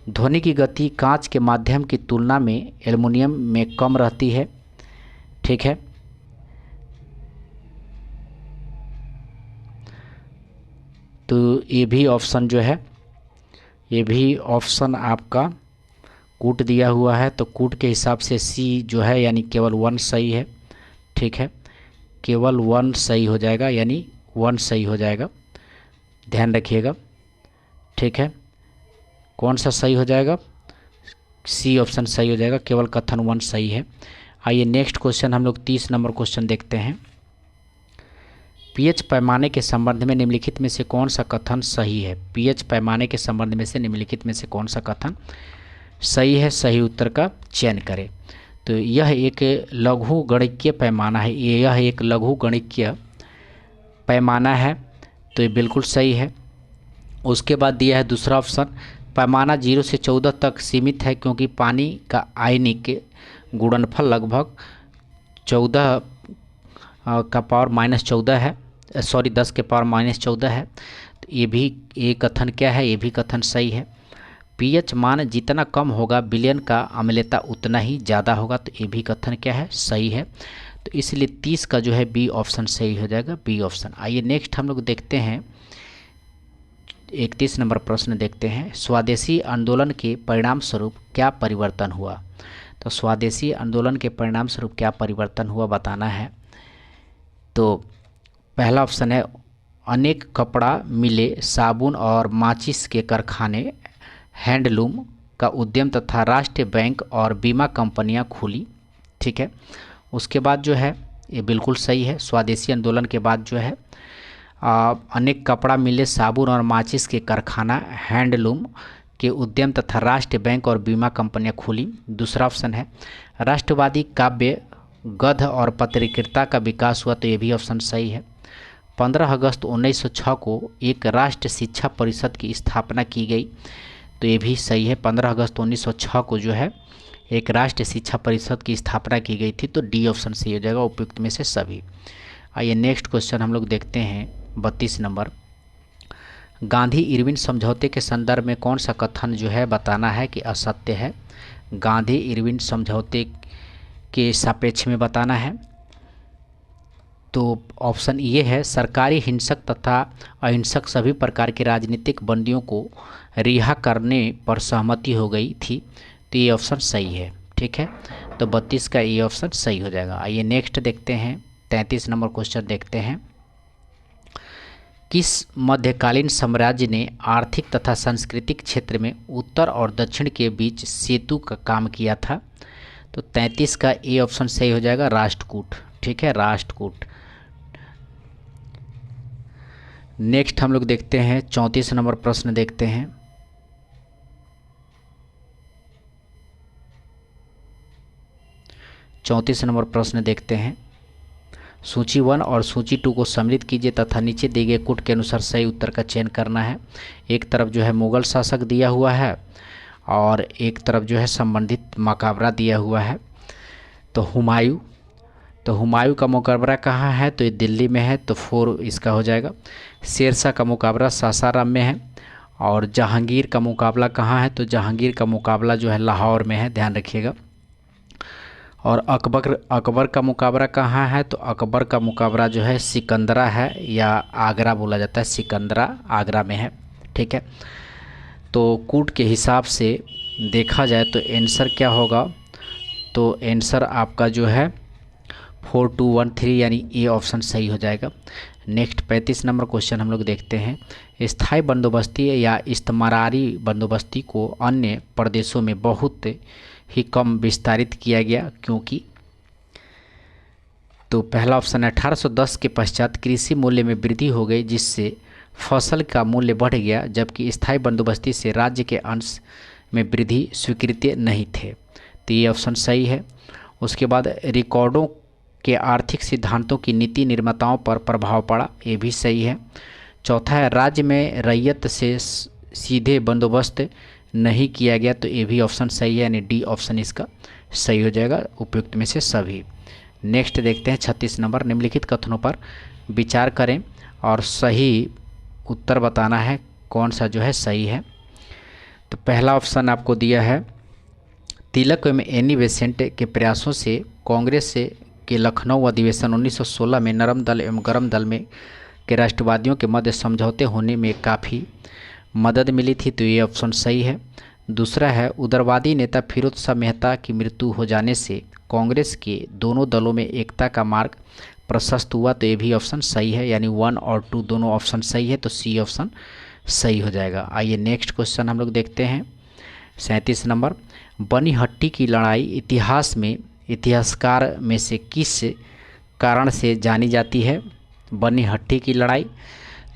ध्वनि की गति कांच के माध्यम की तुलना में एल्युमिनियम में कम रहती है। ठीक है, तो ये भी ऑप्शन जो है, ये भी ऑप्शन आपका कूट दिया हुआ है, तो कूट के हिसाब से सी जो है यानी केवल 1 सही है। ठीक है, केवल 1 सही हो जाएगा, यानी 1 सही हो जाएगा, ध्यान रखिएगा। ठीक है, कौन सा सही हो जाएगा, सी ऑप्शन सही हो जाएगा, केवल कथन 1 सही है। आइए नेक्स्ट क्वेश्चन हम लोग 30 नंबर क्वेश्चन देखते हैं। पीएच पैमाने के संबंध में निम्नलिखित में से कौन सा कथन सही है। पीएच पैमाने के संबंध में से निम्नलिखित में से कौन सा कथन सही है, सही उत्तर का चयन करें। तो यह एक लघु गणितीय पैमाना है, यह एक लघु गणितीय पैमाना है, तो ये बिल्कुल सही है। उसके बाद दिया है दूसरा ऑप्शन, पैमाना 0 से 14 तक सीमित है क्योंकि पानी का आयनिक गुणनफल लगभग 14 का पावर -14 है, 10 के पावर -14 है, तो ये कथन क्या है, ये भी कथन सही है। पीएच मान जितना कम होगा विलयन का अम्लता उतना ही ज़्यादा होगा, तो ये भी कथन क्या है, सही है। तो इसलिए 30 का जो है बी ऑप्शन सही हो जाएगा, बी ऑप्शन। आइए नेक्स्ट हम लोग देखते हैं 31 नंबर प्रश्न देखते हैं। स्वदेशी आंदोलन के परिणाम स्वरूप क्या परिवर्तन हुआ। तो स्वदेशी आंदोलन के परिणाम स्वरूप क्या परिवर्तन हुआ बताना है। तो पहला ऑप्शन है अनेक कपड़ा मिले, साबुन और माचिस के कारखाने, हैंडलूम का उद्यम तथा राष्ट्रीय बैंक और बीमा कंपनियां खुली। ठीक है, उसके बाद जो है ये बिल्कुल सही है। स्वदेशी आंदोलन के बाद जो है अनेक कपड़ा मिले, साबुन और माचिस के कारखाना, हैंडलूम के उद्यम तथा राष्ट्रीय बैंक और बीमा कंपनियां खुली। दूसरा ऑप्शन है राष्ट्रवादी काव्य, गद्य और पत्रकारिता का विकास हुआ, तो ये भी ऑप्शन सही है। 15 अगस्त 1906 को एक राष्ट्रीय शिक्षा परिषद की स्थापना की गई, तो ये भी सही है। 15 अगस्त 1906 को जो है एक राष्ट्रीय शिक्षा परिषद की स्थापना की गई थी, तो डी ऑप्शन सही हो जाएगा उपयुक्त में से सभी। आइए नेक्स्ट क्वेश्चन हम लोग देखते हैं 32 नंबर। गांधी इरविन समझौते के संदर्भ में कौन सा कथन जो है बताना है कि असत्य है। गांधी इरविन समझौते के सापेक्ष में बताना है। तो ऑप्शन ये है सरकारी हिंसक तथा अहिंसक सभी प्रकार के राजनीतिक बंदियों को रिहा करने पर सहमति हो गई थी, तो ये ऑप्शन सही है। ठीक है, तो 32 का ये ऑप्शन सही हो जाएगा। आइए नेक्स्ट देखते हैं 33 नंबर क्वेश्चन देखते हैं। किस मध्यकालीन साम्राज्य ने आर्थिक तथा सांस्कृतिक क्षेत्र में उत्तर और दक्षिण के बीच सेतु का काम किया था। तो 33 का ए ऑप्शन सही हो जाएगा राष्ट्रकूट। ठीक है, राष्ट्रकूट। नेक्स्ट हम लोग देखते हैं 34 नंबर प्रश्न देखते हैं। चौंतीस नंबर प्रश्न देखते हैं। सूची 1 और सूची 2 को सम्मिलित कीजिए तथा नीचे दिए गए कूट के अनुसार सही उत्तर का चयन करना है। एक तरफ जो है मुगल शासक दिया हुआ है और एक तरफ जो है संबंधित मकबरा दिया हुआ है। तो हुमायूं का मकबरा कहाँ है, तो ये दिल्ली में है, तो 4 इसका हो जाएगा। शेरशाह का मुकाबला सासाराम में है। और जहांगीर का मुकाबला कहाँ है, तो जहांगीर का मुकाबला जो है लाहौर में है, ध्यान रखिएगा। और अकबर का मुकाबला कहाँ है, तो अकबर का मुकाबला जो है सिकंदरा है, या आगरा बोला जाता है, सिकंदरा आगरा में है। ठीक है, तो कूट के हिसाब से देखा जाए तो आंसर क्या होगा, तो आंसर आपका जो है 4213 यानी ए ऑप्शन सही हो जाएगा। नेक्स्ट 35 नंबर क्वेश्चन हम लोग देखते हैं। स्थायी बंदोबस्ती या इस्तमारारी बंदोबस्ती को अन्य प्रदेशों में बहुत ही कम विस्तारित किया गया, क्योंकि तो पहला ऑप्शन है 1810 के पश्चात कृषि मूल्य में वृद्धि हो गई, जिससे फसल का मूल्य बढ़ गया, जबकि स्थायी बंदोबस्ती से राज्य के अंश में वृद्धि स्वीकृत नहीं थे, तो ये ऑप्शन सही है। उसके बाद रिकॉर्डों के आर्थिक सिद्धांतों की नीति निर्माताओं पर प्रभाव पड़ा, ये भी सही है। चौथा है राज्य में रैयत से सीधे बंदोबस्त नहीं किया गया, तो ये भी ऑप्शन सही है, यानी डी ऑप्शन इसका सही हो जाएगा उपयुक्त में से सभी। नेक्स्ट देखते हैं 36 नंबर। निम्नलिखित कथनों पर विचार करें और सही उत्तर बताना है कौन सा जो है सही है। तो पहला ऑप्शन आपको दिया है तिलक एवं एनी बेसेंट के प्रयासों से कांग्रेस से के लखनऊ अधिवेशन 1916 में नरम दल एवं गरम दल में के राष्ट्रवादियों के मध्य समझौते होने में काफ़ी मदद मिली थी, तो ये ऑप्शन सही है। दूसरा है उदारवादी नेता फिरोज शाह मेहता की मृत्यु हो जाने से कांग्रेस के दोनों दलों में एकता का मार्ग प्रशस्त हुआ, तो ये भी ऑप्शन सही है, यानी 1 और 2 दोनों ऑप्शन सही है, तो सी ऑप्शन सही हो जाएगा। आइए नेक्स्ट क्वेश्चन हम लोग देखते हैं 37 नंबर। बनीहट्टी की लड़ाई इतिहास में इतिहासकार में से किस कारण से जानी जाती है। बनीहट्टी की लड़ाई,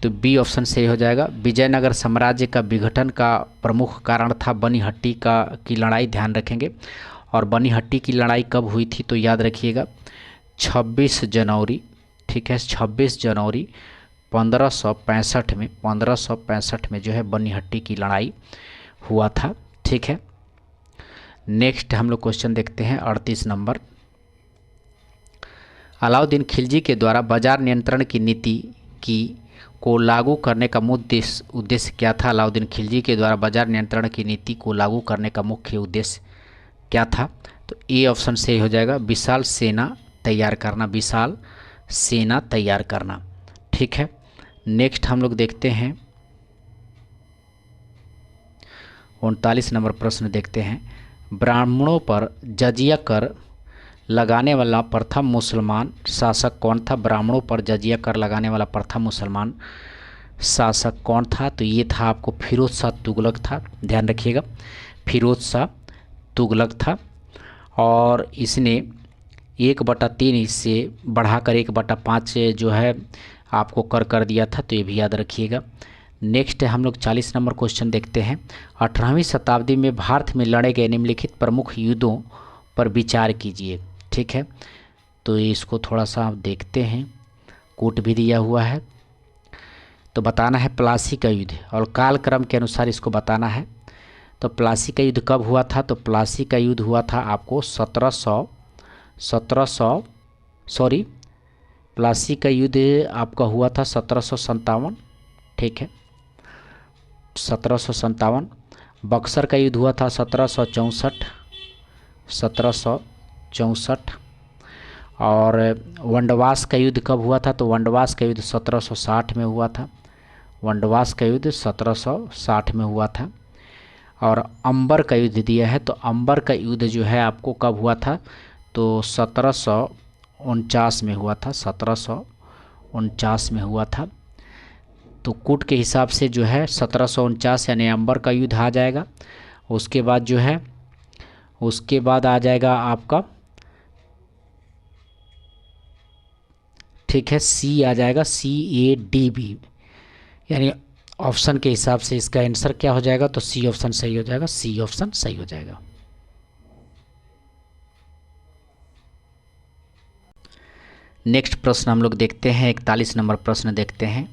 तो बी ऑप्शन सही हो जाएगा। विजयनगर साम्राज्य का विघटन का प्रमुख कारण था बनीहट्टी की लड़ाई, ध्यान रखेंगे। और बनीहट्टी की लड़ाई कब हुई थी, तो याद रखिएगा 26 जनवरी, ठीक है, 26 जनवरी 1565 में जो है बनीहट्टी की लड़ाई हुआ था। ठीक है, नेक्स्ट हम लोग क्वेश्चन देखते हैं 38 नंबर। अलाउद्दीन खिलजी के द्वारा बाजार नियंत्रण की नीति की को लागू करने का मुख्य उद्देश्य क्या था? अलाउद्दीन खिलजी के द्वारा बाजार नियंत्रण की नीति को लागू करने का मुख्य उद्देश्य क्या था? तो ए ऑप्शन सही हो जाएगा, विशाल सेना तैयार करना, विशाल सेना तैयार करना। ठीक है, नेक्स्ट हम लोग देखते हैं 39 नंबर प्रश्न देखते हैं। ब्राह्मणों पर जजिया कर लगाने वाला प्रथम मुसलमान शासक कौन था? ब्राह्मणों पर जजिया कर लगाने वाला प्रथम मुसलमान शासक कौन था? तो ये था आपको फिरोज शाह तुगलक था, ध्यान रखिएगा, फिरोज शाह तुगलक था। और इसने 1/3 हिस्से बढ़ाकर 1/5 जो है आपको कर दिया था, तो ये भी याद रखिएगा। नेक्स्ट हम लोग 40 नंबर क्वेश्चन देखते हैं। 18वीं शताब्दी में भारत में लड़े गए निम्नलिखित प्रमुख युद्धों पर विचार कीजिए। ठीक है, तो इसको थोड़ा सा आप देखते हैं, कोट भी दिया हुआ है। तो बताना है प्लासी का युद्ध, और कालक्रम के अनुसार इसको बताना है। तो प्लासी का युद्ध कब हुआ था? तो प्लासी का युद्ध हुआ था आपको प्लासी का युद्ध आपका हुआ था 1757। ठीक है, 1757। बक्सर का युद्ध हुआ था 1764। और वंडवास का युद्ध कब हुआ था? तो वंडवास का युद्ध 1760 में हुआ था, वंडवास का युद्ध 1760 में हुआ था। और अंबर का युद्ध दिया है, तो अंबर का युद्ध जो है आपको कब हुआ था? तो 1749 में हुआ था, 1749 में हुआ था। तो कूट के हिसाब से जो है 1749 यानी अंबर का युद्ध आ जाएगा। उसके बाद जो है उसके बाद आ जाएगा आपका, ठीक है, सी आ जाएगा, CADB, यानी ऑप्शन के हिसाब से इसका आंसर क्या हो जाएगा? तो सी ऑप्शन सही हो जाएगा, सी ऑप्शन सही हो जाएगा। नेक्स्ट प्रश्न हम लोग देखते हैं, 41 नंबर प्रश्न देखते हैं।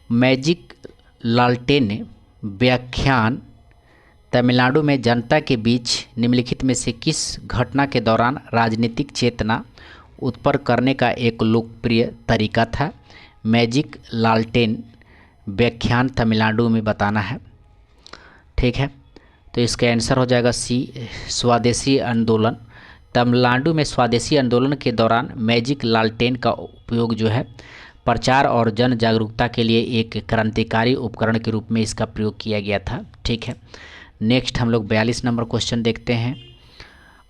मैजिक लालटेन व्याख्यान तमिलनाडु में जनता के बीच निम्नलिखित में से किस घटना के दौरान राजनीतिक चेतना उत्पन्न करने का एक लोकप्रिय तरीका था? मैजिक लालटेन व्याख्यान तमिलनाडु में बताना है। ठीक है, तो इसका आंसर हो जाएगा सी, स्वदेशी आंदोलन। तमिलनाडु में स्वदेशी आंदोलन के दौरान मैजिक लालटेन का उपयोग जो है प्रचार और जन जागरूकता के लिए एक क्रांतिकारी उपकरण के रूप में इसका प्रयोग किया गया था। ठीक है, नेक्स्ट हम लोग 42 नंबर क्वेश्चन देखते हैं।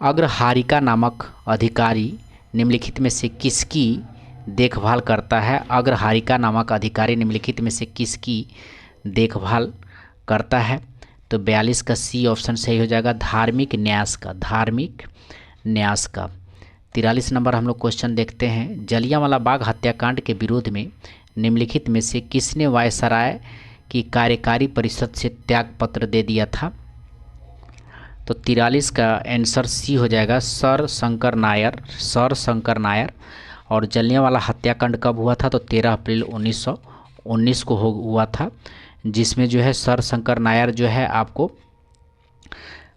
अग्रहारिका नामक अधिकारी निम्नलिखित में से किसकी देखभाल करता है? अग्रहारिका नामक अधिकारी निम्नलिखित में से किसकी देखभाल करता है? तो 42 का सी ऑप्शन सही हो जाएगा, धार्मिक न्यास का, धार्मिक न्यास का। 43 नंबर हम लोग क्वेश्चन देखते हैं। जलियांवाला बाग हत्याकांड के विरोध में निम्नलिखित में से किसने वायसराय की कार्यकारी परिषद से त्यागपत्र दे दिया था? तो 43 का आंसर सी हो जाएगा, सर शंकर नायर, सर शंकर नायर। और जलियांवाला हत्याकांड कब हुआ था? तो 13 अप्रैल 1919 को हुआ था, जिसमें जो है सर शंकर नायर जो है आपको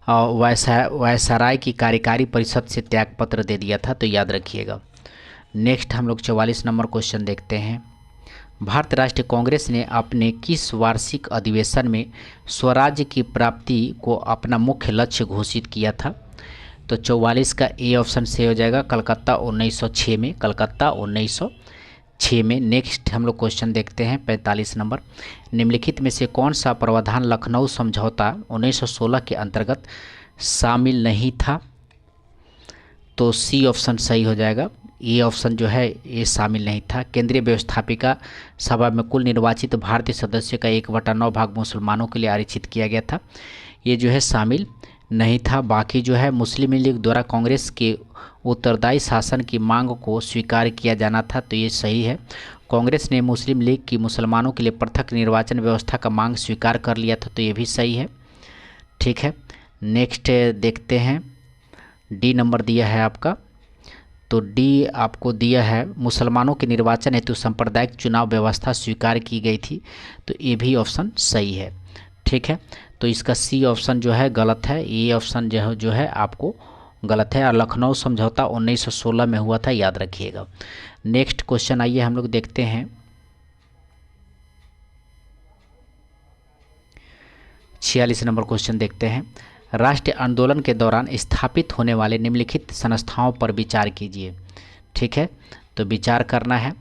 वायसराय की कार्यकारी परिषद से त्यागपत्र दे दिया था, तो याद रखिएगा। नेक्स्ट हम लोग 44 नंबर क्वेश्चन देखते हैं। भारतीय राष्ट्रीय कांग्रेस ने अपने किस वार्षिक अधिवेशन में स्वराज्य की प्राप्ति को अपना मुख्य लक्ष्य घोषित किया था? तो 44 का ए ऑप्शन से हो जाएगा, कलकत्ता 1906 में, कलकत्ता 1906 में। नेक्स्ट हम लोग क्वेश्चन देखते हैं 45 नंबर। निम्नलिखित में से कौन सा प्रावधान लखनऊ समझौता 1916 के अंतर्गत शामिल नहीं था? तो सी ऑप्शन सही हो जाएगा, ये ऑप्शन जो है ये शामिल नहीं था। केंद्रीय व्यवस्थापिका सभा में कुल निर्वाचित भारतीय सदस्यों का 1/9 भाग मुसलमानों के लिए आरक्षित किया गया था, ये जो है शामिल नहीं था। बाकी जो है मुस्लिम लीग द्वारा कांग्रेस के उत्तरदायी शासन की मांग को स्वीकार किया जाना था, तो ये सही है। कांग्रेस ने मुस्लिम लीग की मुसलमानों के लिए पृथक निर्वाचन व्यवस्था का मांग स्वीकार कर लिया था, तो ये भी सही है। ठीक है, नेक्स्ट देखते हैं, डी नंबर दिया है आपका, तो डी आपको दिया है मुसलमानों के निर्वाचन हेतु सांप्रदायिक चुनाव व्यवस्था स्वीकार की गई थी, तो ये भी ऑप्शन सही है। ठीक है, तो इसका सी ऑप्शन जो है गलत है, ये ऑप्शन जो है आपको गलत है। और लखनऊ समझौता 1916 में हुआ था, याद रखिएगा। नेक्स्ट क्वेश्चन आइए हम लोग देखते हैं। 46 नंबर क्वेश्चन देखते हैं। राष्ट्रीय आंदोलन के दौरान स्थापित होने वाले निम्नलिखित संस्थाओं पर विचार कीजिए। ठीक है, तो विचार करना है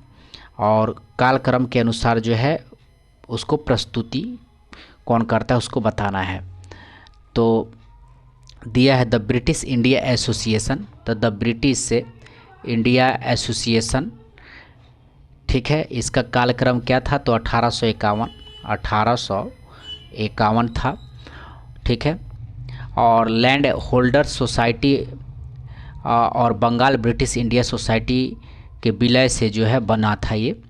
और कालक्रम के अनुसार जो है उसको प्रस्तुति कौन करता है उसको बताना है। तो दिया है द ब्रिटिश इंडिया एसोसिएशन, तो द ब्रिटिश से इंडिया एसोसिएशन। ठीक है, इसका कालक्रम क्या था, तो 1851 था। ठीक है, और लैंड होल्डर सोसाइटी और बंगाल ब्रिटिश इंडिया सोसाइटी के विलय से जो है बना था, ये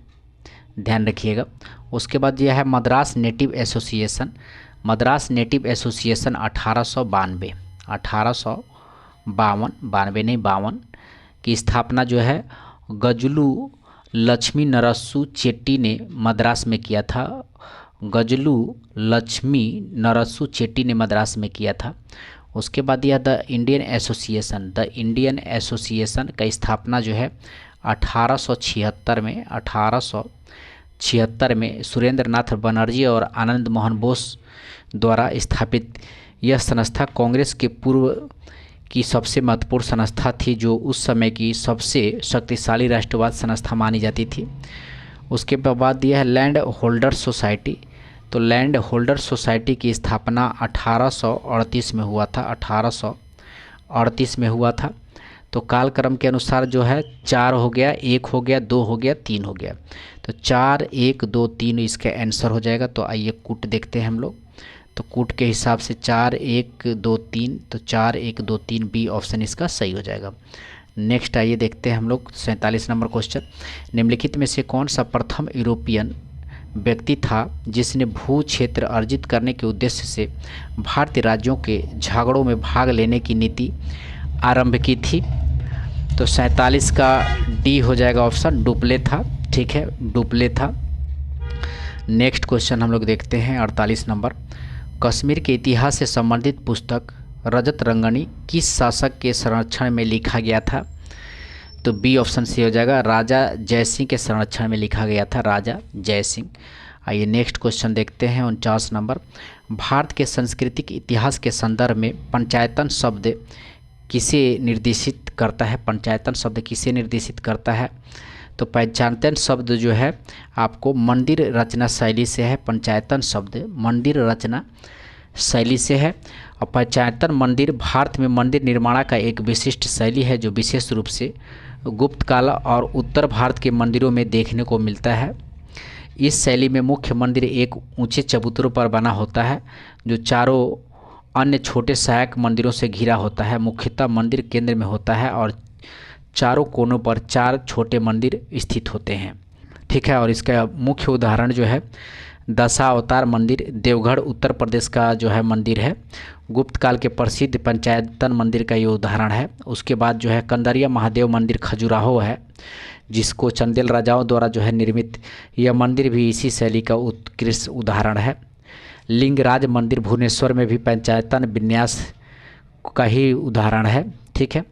ध्यान रखिएगा। उसके बाद यह है Madras native association. Madras native association 1852 की स्थापना जो है गजलू लक्ष्मी नरसू चेट्टी ने मद्रास में किया था। गजलू लक्ष्मी नरसू चेट्टी ने मद्रास में किया था। उसके बाद यह द इंडियन एसोसिएशन का स्थापना जो है 1876 में सुरेंद्र नाथ बनर्जी और आनंद मोहन बोस द्वारा स्थापित यह संस्था कांग्रेस के पूर्व की सबसे महत्वपूर्ण संस्था थी, जो उस समय की सबसे शक्तिशाली राष्ट्रवाद संस्था मानी जाती थी। उसके बाद यह है लैंड होल्डर सोसाइटी। तो लैंड होल्डर सोसाइटी की स्थापना 1838 में हुआ था। 1838 में हुआ था। तो कालक्रम के अनुसार जो है 4 हो गया, 1 हो गया, 2 हो गया, 3 हो गया। तो 4 1 2 3 इसका आंसर हो जाएगा। तो आइए कूट देखते हैं हम लोग। तो कूट के हिसाब से 4 1 2 3, तो 4 1 2 3 बी ऑप्शन इसका सही हो जाएगा। नेक्स्ट आइए देखते हैं हम लोग 47 नंबर क्वेश्चन। निम्नलिखित में से कौन सा प्रथम यूरोपियन व्यक्ति था जिसने भू क्षेत्र अर्जित करने के उद्देश्य से भारतीय राज्यों के झगड़ों में भाग लेने की नीति आरंभ की थी? तो 47 का डी हो जाएगा ऑप्शन, डुप्ले था। ठीक है, डुप्ले था। नेक्स्ट क्वेश्चन हम लोग देखते हैं 48 नंबर। कश्मीर के इतिहास से संबंधित पुस्तक रजत रंगनी किस शासक के संरक्षण में लिखा गया था? तो बी ऑप्शन सी हो जाएगा, राजा जयसिंह के संरक्षण में लिखा गया था, राजा जयसिंह। आइए नेक्स्ट क्वेश्चन देखते हैं 49 नंबर। भारत के सांस्कृतिक इतिहास के संदर्भ में पंचायतन शब्द किसे निर्देशित करता है? पंचायतन शब्द किसे निर्देशित करता है? तो पंचायतन शब्द जो है आपको मंदिर रचना शैली से है। पंचायतन शब्द मंदिर रचना शैली से है। और पंचायतन मंदिर भारत में मंदिर निर्माण का एक विशिष्ट शैली है, जो विशेष रूप से गुप्त काल और उत्तर भारत के मंदिरों में देखने को मिलता है। इस शैली में मुख्य मंदिर एक ऊंचे चबूतरों पर बना होता है, जो चारों अन्य छोटे सहायक मंदिरों से घिरा होता है। मुख्यतः मंदिर केंद्र में होता है और चारों कोनों पर 4 छोटे मंदिर स्थित होते हैं। ठीक है, और इसका मुख्य उदाहरण जो है दशावतार मंदिर देवगढ़ उत्तर प्रदेश का जो है मंदिर है। गुप्त काल के प्रसिद्ध पंचायतन मंदिर का ये उदाहरण है। उसके बाद जो है कंदरिया महादेव मंदिर खजुराहो है, जिसको चंदेल राजाओं द्वारा जो है निर्मित। यह मंदिर भी इसी शैली का उत्कृष्ट उदाहरण है। लिंगराज मंदिर भुवनेश्वर में भी पंचायतन विन्यास का ही उदाहरण है। ठीक है,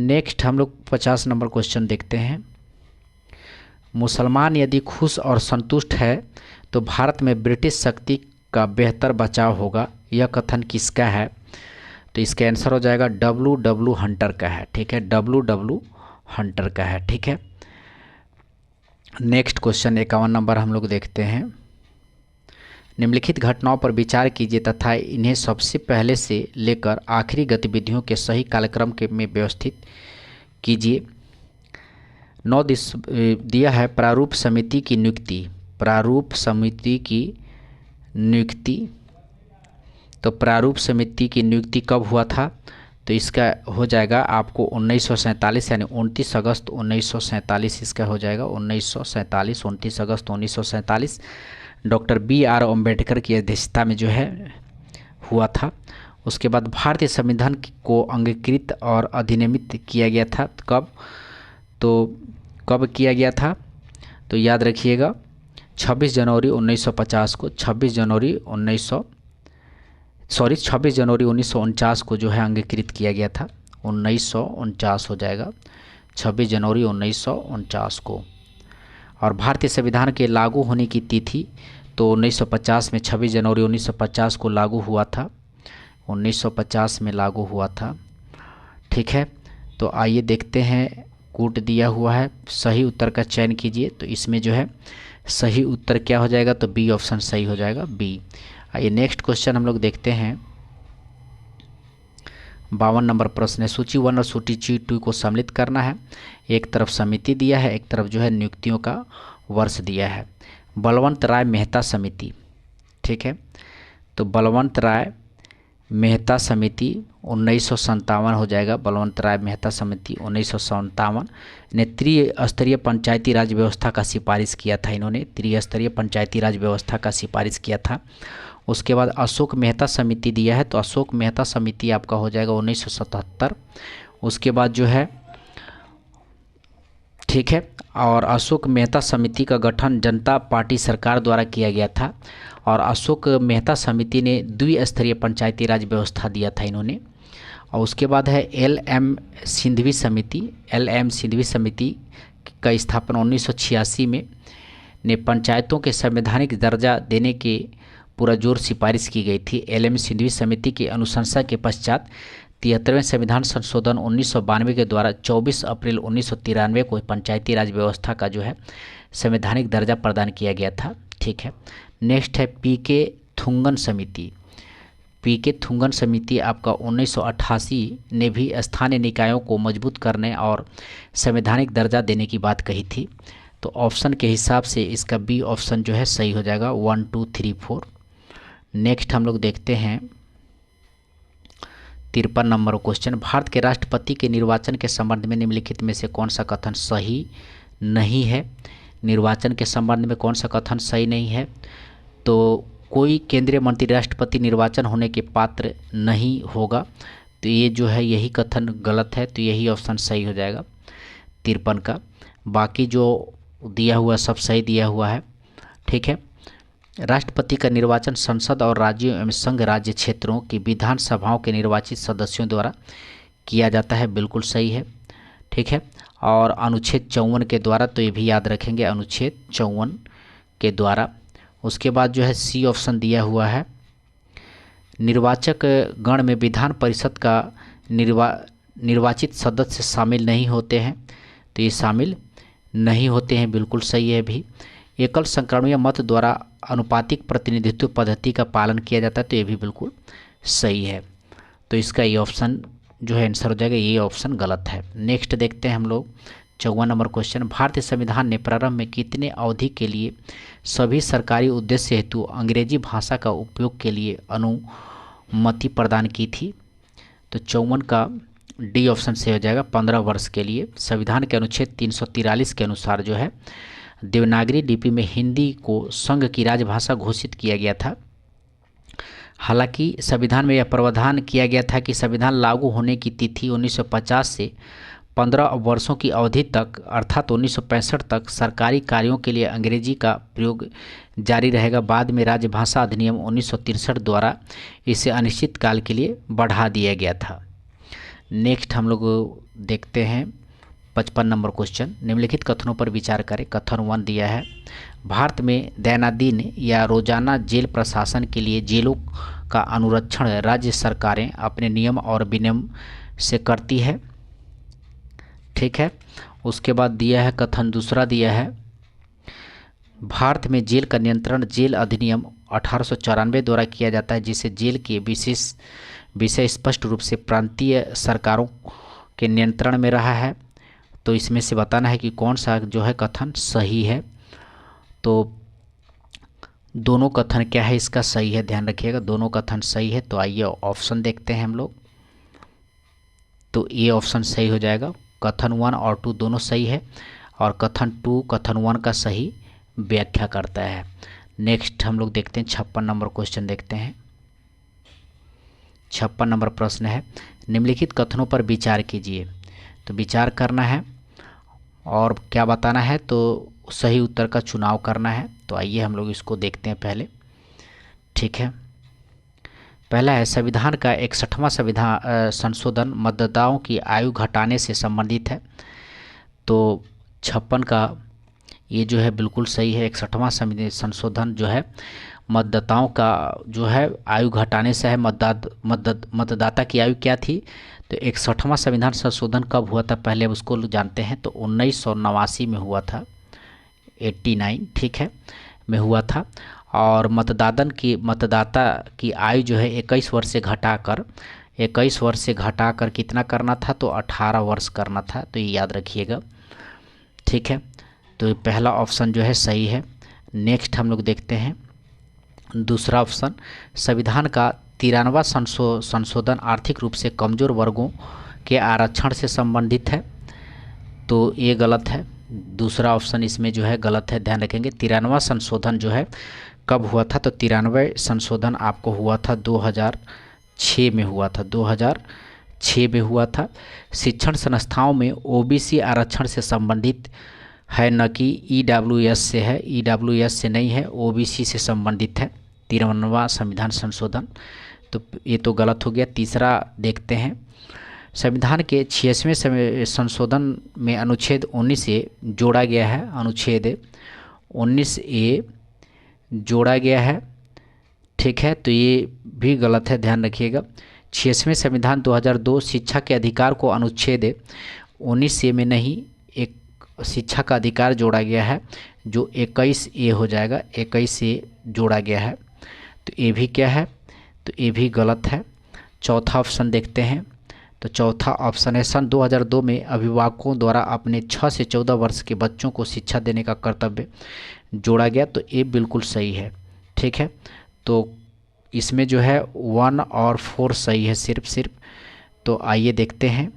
नेक्स्ट हम लोग 50 नंबर क्वेश्चन देखते हैं। मुसलमान यदि खुश और संतुष्ट है तो भारत में ब्रिटिश शक्ति का बेहतर बचाव होगा, यह कथन किसका है? तो इसका आंसर हो जाएगा W हंटर का है। ठीक है, W हंटर का है। ठीक है, नेक्स्ट क्वेश्चन 51 नंबर हम लोग देखते हैं। निम्नलिखित घटनाओं पर विचार कीजिए तथा इन्हें सबसे पहले से लेकर आखिरी गतिविधियों के सही कालक्रम के में व्यवस्थित कीजिए। 9 दिया है प्रारूप समिति की नियुक्ति। प्रारूप समिति की नियुक्ति, तो प्रारूप समिति की नियुक्ति कब हुआ था? तो इसका हो जाएगा आपको 1947 यानी 29 अगस्त 1947 इसका हो जाएगा 1947, 29 अगस्त 1947 डॉक्टर B.R. अम्बेडकर की अध्यक्षता में जो है हुआ था। उसके बाद भारतीय संविधान को अंगीकृत और अधिनियमित किया गया था कब? तो कब किया गया था? तो याद रखिएगा 26 जनवरी 1950 को, 26 जनवरी 1949 को जो है अंगीकृत किया गया था। 1949 हो जाएगा, 26 जनवरी 1949 को। और भारतीय संविधान के लागू होने की तिथि तो 1950 में 26 जनवरी 1950 को लागू हुआ था, 1950 में लागू हुआ था। ठीक है, तो आइए देखते हैं, कूट दिया हुआ है, सही उत्तर का चयन कीजिए। तो इसमें जो है सही उत्तर क्या हो जाएगा, तो बी ऑप्शन सही हो जाएगा, बी। आइए नेक्स्ट क्वेश्चन हम लोग देखते हैं। 52 नंबर प्रश्न है, सूची 1 और सूची 2 को सम्मिलित करना है। एक तरफ समिति दिया है, एक तरफ जो है नियुक्तियों का वर्ष दिया है। बलवंत राय मेहता समिति, ठीक है, तो बलवंत राय मेहता समिति 1957 हो जाएगा। बलवंत राय मेहता समिति 1957 ने त्रिस्तरीय पंचायती राज व्यवस्था का सिफारिश किया था। इन्होंने त्रिस्तरीय पंचायती राज व्यवस्था का सिफारिश किया था। उसके बाद अशोक मेहता समिति दिया है, तो अशोक मेहता समिति आपका हो जाएगा 1977। उसके बाद जो है, ठीक है, और अशोक मेहता समिति का गठन जनता पार्टी सरकार द्वारा किया गया था। और अशोक मेहता समिति ने द्विस्तरीय पंचायती राज व्यवस्था दिया था इन्होंने। और उसके बाद है LM सिंधवी समिति। LM सिंधवी समिति का स्थापना 1986 में ने पंचायतों के संवैधानिक दर्जा देने के पूरा जोर सिफारिश की गई थी। LM सिंधवी समिति की अनुशंसा के पश्चात 73वें संविधान संशोधन 1992 के द्वारा 24 अप्रैल 1993 को पंचायती राज व्यवस्था का जो है संवैधानिक दर्जा प्रदान किया गया था। ठीक है, नेक्स्ट है PK थुंगन समिति। PK थुंगन समिति आपका 1988 ने भी स्थानीय निकायों को मजबूत करने और संवैधानिक दर्जा देने की बात कही थी। तो ऑप्शन के हिसाब से इसका बी ऑप्शन जो है सही हो जाएगा, 1 2 3 4। नेक्स्ट हम लोग देखते हैं 53 नंबर क्वेश्चन, भारत के राष्ट्रपति के निर्वाचन के संबंध में निम्नलिखित में से कौन सा कथन सही नहीं है। निर्वाचन के संबंध में कौन सा कथन सही नहीं है, तो कोई केंद्रीय मंत्री राष्ट्रपति निर्वाचन होने के पात्र नहीं होगा। तो ये जो है यही कथन गलत है, तो यही ऑप्शन सही हो जाएगा 53 का। बाकी जो दिया हुआ सब सही दिया हुआ है। ठीक है, राष्ट्रपति का निर्वाचन संसद और राज्यों एवं संघ राज्य क्षेत्रों की विधानसभाओं के निर्वाचित सदस्यों द्वारा किया जाता है, बिल्कुल सही है। ठीक है, और अनुच्छेद 54 के द्वारा, तो ये भी याद रखेंगे, अनुच्छेद 54 के द्वारा। उसके बाद जो है सी ऑप्शन दिया हुआ है, निर्वाचक गण में विधान परिषद का निर्वाचित सदस्य शामिल नहीं होते हैं, तो ये शामिल नहीं होते हैं, बिल्कुल सही है भी। एकल संक्रमणीय मत द्वारा अनुपातिक प्रतिनिधित्व पद्धति का पालन किया जाता है, तो ये भी बिल्कुल सही है। तो इसका ये ऑप्शन जो है आंसर हो जाएगा, ये ऑप्शन गलत है। नेक्स्ट देखते हैं हम लोग 54 नंबर क्वेश्चन, भारतीय संविधान ने प्रारंभ में कितने अवधि के लिए सभी सरकारी उद्देश्य हेतु अंग्रेजी भाषा का उपयोग के लिए अनुमति प्रदान की थी। तो 54 का डी ऑप्शन से हो जाएगा, 15 वर्ष के लिए। संविधान के अनुच्छेद 343 के अनुसार जो है देवनागरी लिपि में हिंदी को संघ की राजभाषा घोषित किया गया था। हालांकि संविधान में यह प्रावधान किया गया था कि संविधान लागू होने की तिथि 1950 से 15 वर्षों की अवधि तक अर्थात 1965 तक सरकारी कार्यों के लिए अंग्रेजी का प्रयोग जारी रहेगा। बाद में राजभाषा अधिनियम 1963 द्वारा इसे अनिश्चित काल के लिए बढ़ा दिया गया था। नेक्स्ट हम लोग देखते हैं 55 नंबर क्वेश्चन, निम्नलिखित कथनों पर विचार करें। कथन 1 दिया है, भारत में दैनंदिन या रोजाना जेल प्रशासन के लिए जेलों का अनुरक्षण राज्य सरकारें अपने नियम और विनियम से करती है। ठीक है, उसके बाद दिया है कथन दूसरा दिया है, भारत में जेल का नियंत्रण जेल अधिनियम 1894 द्वारा किया जाता है, जिसे जेल के विषय स्पष्ट रूप से प्रांतीय सरकारों के नियंत्रण में रहा है। तो इसमें से बताना है कि कौन सा जो है कथन सही है। तो दोनों कथन क्या है इसका सही है, ध्यान रखिएगा, दोनों कथन सही है। तो आइए ऑप्शन देखते हैं हम लोग। तो ये ऑप्शन सही हो जाएगा, कथन 1 और 2 दोनों सही है, और कथन 2 कथन 1 का सही व्याख्या करता है। नेक्स्ट हम लोग देखते हैं 56 नंबर क्वेश्चन देखते हैं। 56 नंबर प्रश्न है, निम्नलिखित कथनों पर विचार कीजिए। तो विचार करना है और क्या बताना है, तो सही उत्तर का चुनाव करना है। तो आइए हम लोग इसको देखते हैं पहले। ठीक है, पहला है संविधान का 61वां संविधान संशोधन मतदाताओं की आयु घटाने से संबंधित है। तो 56 का ये जो है बिल्कुल सही है। 61वां संशोधन जो है मतदाताओं का जो है आयु घटाने से है। मतदाता की आयु क्या थी? तो 61वां संविधान संशोधन कब हुआ था पहले उसको जानते हैं। तो 1989 में हुआ था, 89 ठीक है में हुआ था। और मतदाता की आयु जो है 21 वर्ष से घटाकर कितना करना था? तो 18 वर्ष करना था। तो ये याद रखिएगा, ठीक है। तो पहला ऑप्शन जो है सही है। नेक्स्ट हम लोग देखते हैं दूसरा ऑप्शन, संविधान का 93वां संशोधन आर्थिक रूप से कमज़ोर वर्गों के आरक्षण से संबंधित है। तो ये गलत है, दूसरा ऑप्शन इसमें जो है गलत है, ध्यान रखेंगे। 93वां संशोधन जो है कब हुआ था? तो 93वां संशोधन आपको हुआ था 2006 में हुआ था, 2006 में हुआ था। शिक्षण संस्थाओं में ओबीसी आरक्षण से संबंधित है, न कि ईडब्ल्यूएस से है, ईडब्ल्यूएस से नहीं है, ओबीसी से संबंधित है 93वां संविधान संशोधन। तो ये तो गलत हो गया। तीसरा देखते हैं, संविधान के 86वें संशोधन में अनुच्छेद 19A जोड़ा गया है, अनुच्छेद 19A जोड़ा गया है, ठीक है। तो ये भी गलत है, ध्यान रखिएगा। 86वें संविधान 2002 शिक्षा के अधिकार को अनुच्छेद 19A में नहीं, एक शिक्षा का अधिकार जोड़ा गया है जो 21A हो जाएगा, 21A जोड़ा गया है। तो ये भी क्या है? तो ये भी गलत है। चौथा ऑप्शन देखते हैं। तो चौथा ऑप्शन है, सन 2002 में अभिभावकों द्वारा अपने 6 से 14 वर्ष के बच्चों को शिक्षा देने का कर्तव्य जोड़ा गया। तो ये बिल्कुल सही है, ठीक है। तो इसमें जो है 1 और 4 सही है सिर्फ। तो आइए देखते हैं।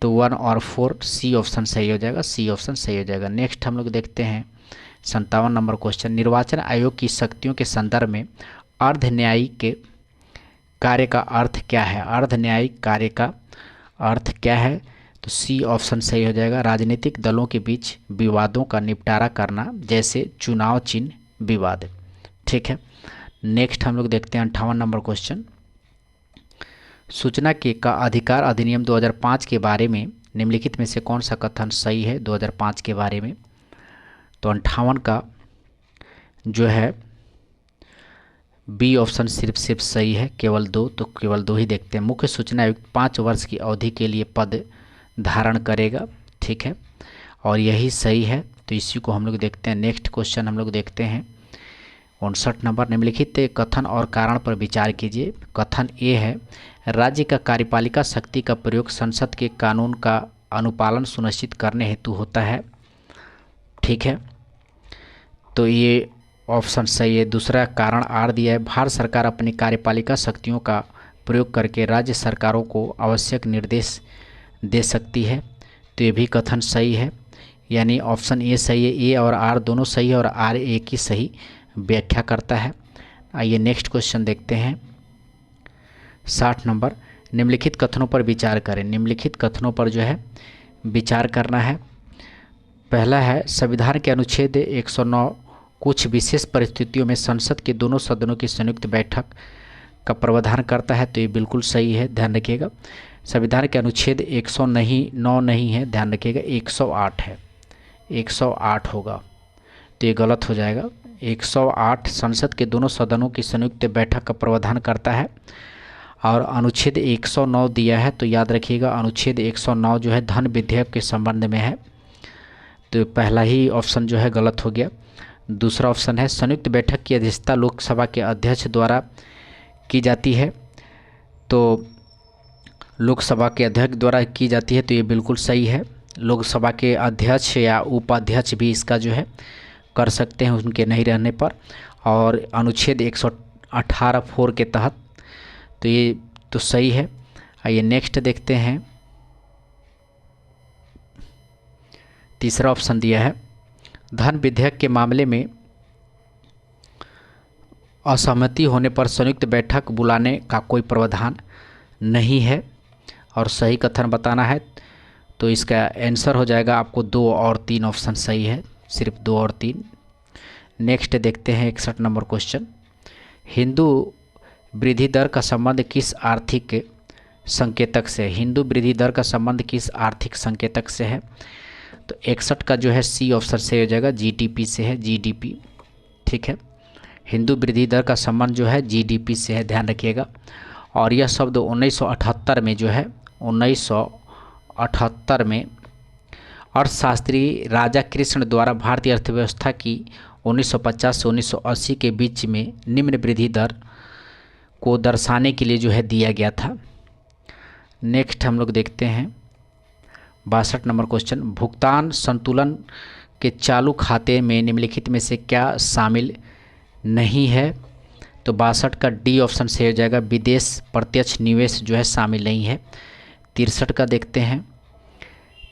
तो 1 और 4 सी ऑप्शन सही हो जाएगा, सी ऑप्शन सही हो जाएगा। नेक्स्ट हम लोग देखते हैं 57 नंबर क्वेश्चन, निर्वाचन आयोग की शक्तियों के संदर्भ में अर्ध न्यायिक कार्य का अर्थ क्या है? अर्ध न्यायिक कार्य का अर्थ क्या है? तो सी ऑप्शन सही हो जाएगा, राजनीतिक दलों के बीच विवादों का निपटारा करना, जैसे चुनाव चिन्ह विवाद, ठीक है। नेक्स्ट हम लोग देखते हैं 58 नंबर क्वेश्चन, सूचना के का अधिकार अधिनियम 2005 के बारे में निम्नलिखित में से कौन सा कथन सही है 2005 के बारे में? तो 58 का जो है बी ऑप्शन सिर्फ सही है, केवल 2। तो केवल 2 ही देखते हैं। मुख्य सूचना आयुक्त 5 वर्ष की अवधि के लिए पद धारण करेगा, ठीक है, और यही सही है। तो इसी को हम लोग देखते हैं। नेक्स्ट क्वेश्चन हम लोग देखते हैं 59 नंबर, निम्नलिखित कथन और कारण पर विचार कीजिए। कथन ए है, राज्य का कार्यपालिका शक्ति का प्रयोग संसद के कानून का अनुपालन सुनिश्चित करने हेतु होता है, ठीक है। तो ये ऑप्शन सही है। दूसरा कारण आर दिया है, भारत सरकार अपनी कार्यपालिका शक्तियों का प्रयोग करके राज्य सरकारों को आवश्यक निर्देश दे सकती है। तो ये भी कथन सही है, यानी ऑप्शन ए सही है। ए और आर दोनों सही है और आर ए की सही व्याख्या करता है। आइए नेक्स्ट क्वेश्चन देखते हैं 60 नंबर, निम्नलिखित कथनों पर विचार करें। निम्नलिखित कथनों पर जो है विचार करना है। पहला है, संविधान के अनुच्छेद 109 कुछ विशेष परिस्थितियों में संसद के दोनों सदनों की संयुक्त बैठक का प्रावधान करता है। तो ये बिल्कुल सही है, ध्यान रखिएगा। संविधान के अनुच्छेद 109 नहीं है, ध्यान रखिएगा, 108 है, 108 होगा। तो ये गलत हो जाएगा। 108 संसद के दोनों सदनों की संयुक्त बैठक का प्रावधान करता है और अनुच्छेद 109 दिया है। तो याद रखिएगा, अनुच्छेद 109 जो है धन विधेयक के संबंध में है। तो पहला ही ऑप्शन जो है गलत हो गया। दूसरा ऑप्शन है, संयुक्त बैठक की अध्यक्षता लोकसभा के अध्यक्ष द्वारा की जाती है। तो लोकसभा के अध्यक्ष द्वारा की जाती है, तो ये बिल्कुल सही है। लोकसभा के अध्यक्ष या उपाध्यक्ष भी इसका जो है कर सकते हैं उनके नहीं रहने पर, और अनुच्छेद 118 4 के तहत। तो ये तो सही है। आइए नेक्स्ट देखते हैं, तीसरा ऑप्शन दिया है, धन विधेयक के मामले में असहमति होने पर संयुक्त बैठक बुलाने का कोई प्रावधान नहीं है और सही कथन बताना है। तो इसका आंसर हो जाएगा आपको 2 और 3 ऑप्शन सही है, सिर्फ 2 और 3। नेक्स्ट देखते हैं 61 नंबर क्वेश्चन, हिंदू वृद्धि दर का संबंध किस आर्थिक संकेतक से? हिंदू वृद्धि दर का संबंध किस आर्थिक संकेतक से है? तो 61 का जो है सी ऑप्शन सही हो जाएगा, जीडीपी से है, जीडीपी। ठीक है, हिंदू वृद्धि दर का संबंध जो है जीडीपी से है, ध्यान रखिएगा। और यह शब्द 1978 में जो है 1978 में अर्थशास्त्री राजा कृष्ण द्वारा भारतीय अर्थव्यवस्था की 1950 से 1980 के बीच में निम्न वृद्धि दर को दर्शाने के लिए जो है दिया गया था। नेक्स्ट हम लोग देखते हैं 62 नंबर क्वेश्चन, भुगतान संतुलन के चालू खाते में निम्नलिखित में से क्या शामिल नहीं है? तो 62 का डी ऑप्शन सही हो जाएगा, विदेश प्रत्यक्ष निवेश जो है शामिल नहीं है। 63 का देखते हैं,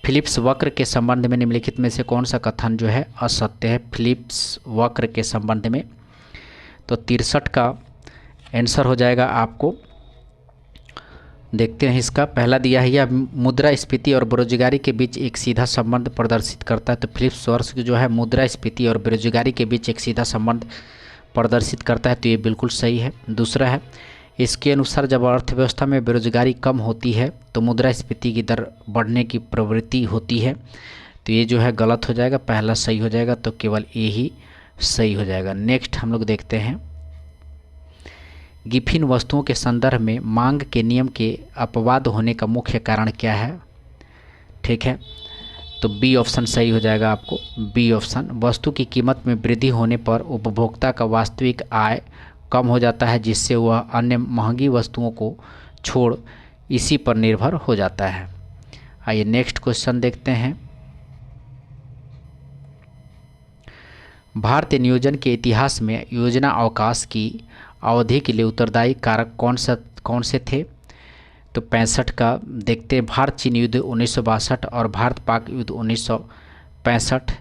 फिलिप्स वक्र के संबंध में निम्नलिखित में से कौन सा कथन जो है असत्य है? फिलिप्स वक्र के संबंध में, तो 63 का आंसर हो जाएगा आपको, देखते हैं इसका। पहला दिया है, यह मुद्रास्फीति और बेरोजगारी के बीच एक सीधा संबंध प्रदर्शित करता है। तो फिलिप्स वक्र जो है मुद्रास्फीति और बेरोजगारी के बीच एक सीधा संबंध प्रदर्शित करता है, तो ये बिल्कुल सही है। दूसरा है, इसके अनुसार जब अर्थव्यवस्था में बेरोजगारी कम होती है तो मुद्रास्फीति की दर बढ़ने की प्रवृत्ति होती है, तो ये जो है गलत हो जाएगा, पहला सही हो जाएगा, तो केवल ये ही सही हो जाएगा। नेक्स्ट हम लोग देखते हैं, गिफिन वस्तुओं के संदर्भ में मांग के नियम के अपवाद होने का मुख्य कारण क्या है? ठीक है, तो बी ऑप्शन सही हो जाएगा आपको, बी ऑप्शन। वस्तु की कीमत में वृद्धि होने पर उपभोक्ता का वास्तविक आय कम हो जाता है, जिससे वह अन्य महंगी वस्तुओं को छोड़ इसी पर निर्भर हो जाता है। आइए नेक्स्ट क्वेश्चन देखते हैं, भारतीय नियोजन के इतिहास में योजना अवकाश की अवधि के लिए उत्तरदायी कारक कौन से थे? तो 65 का देखते हैं, भारत चीन युद्ध 1962 और भारत पाक युद्ध 1965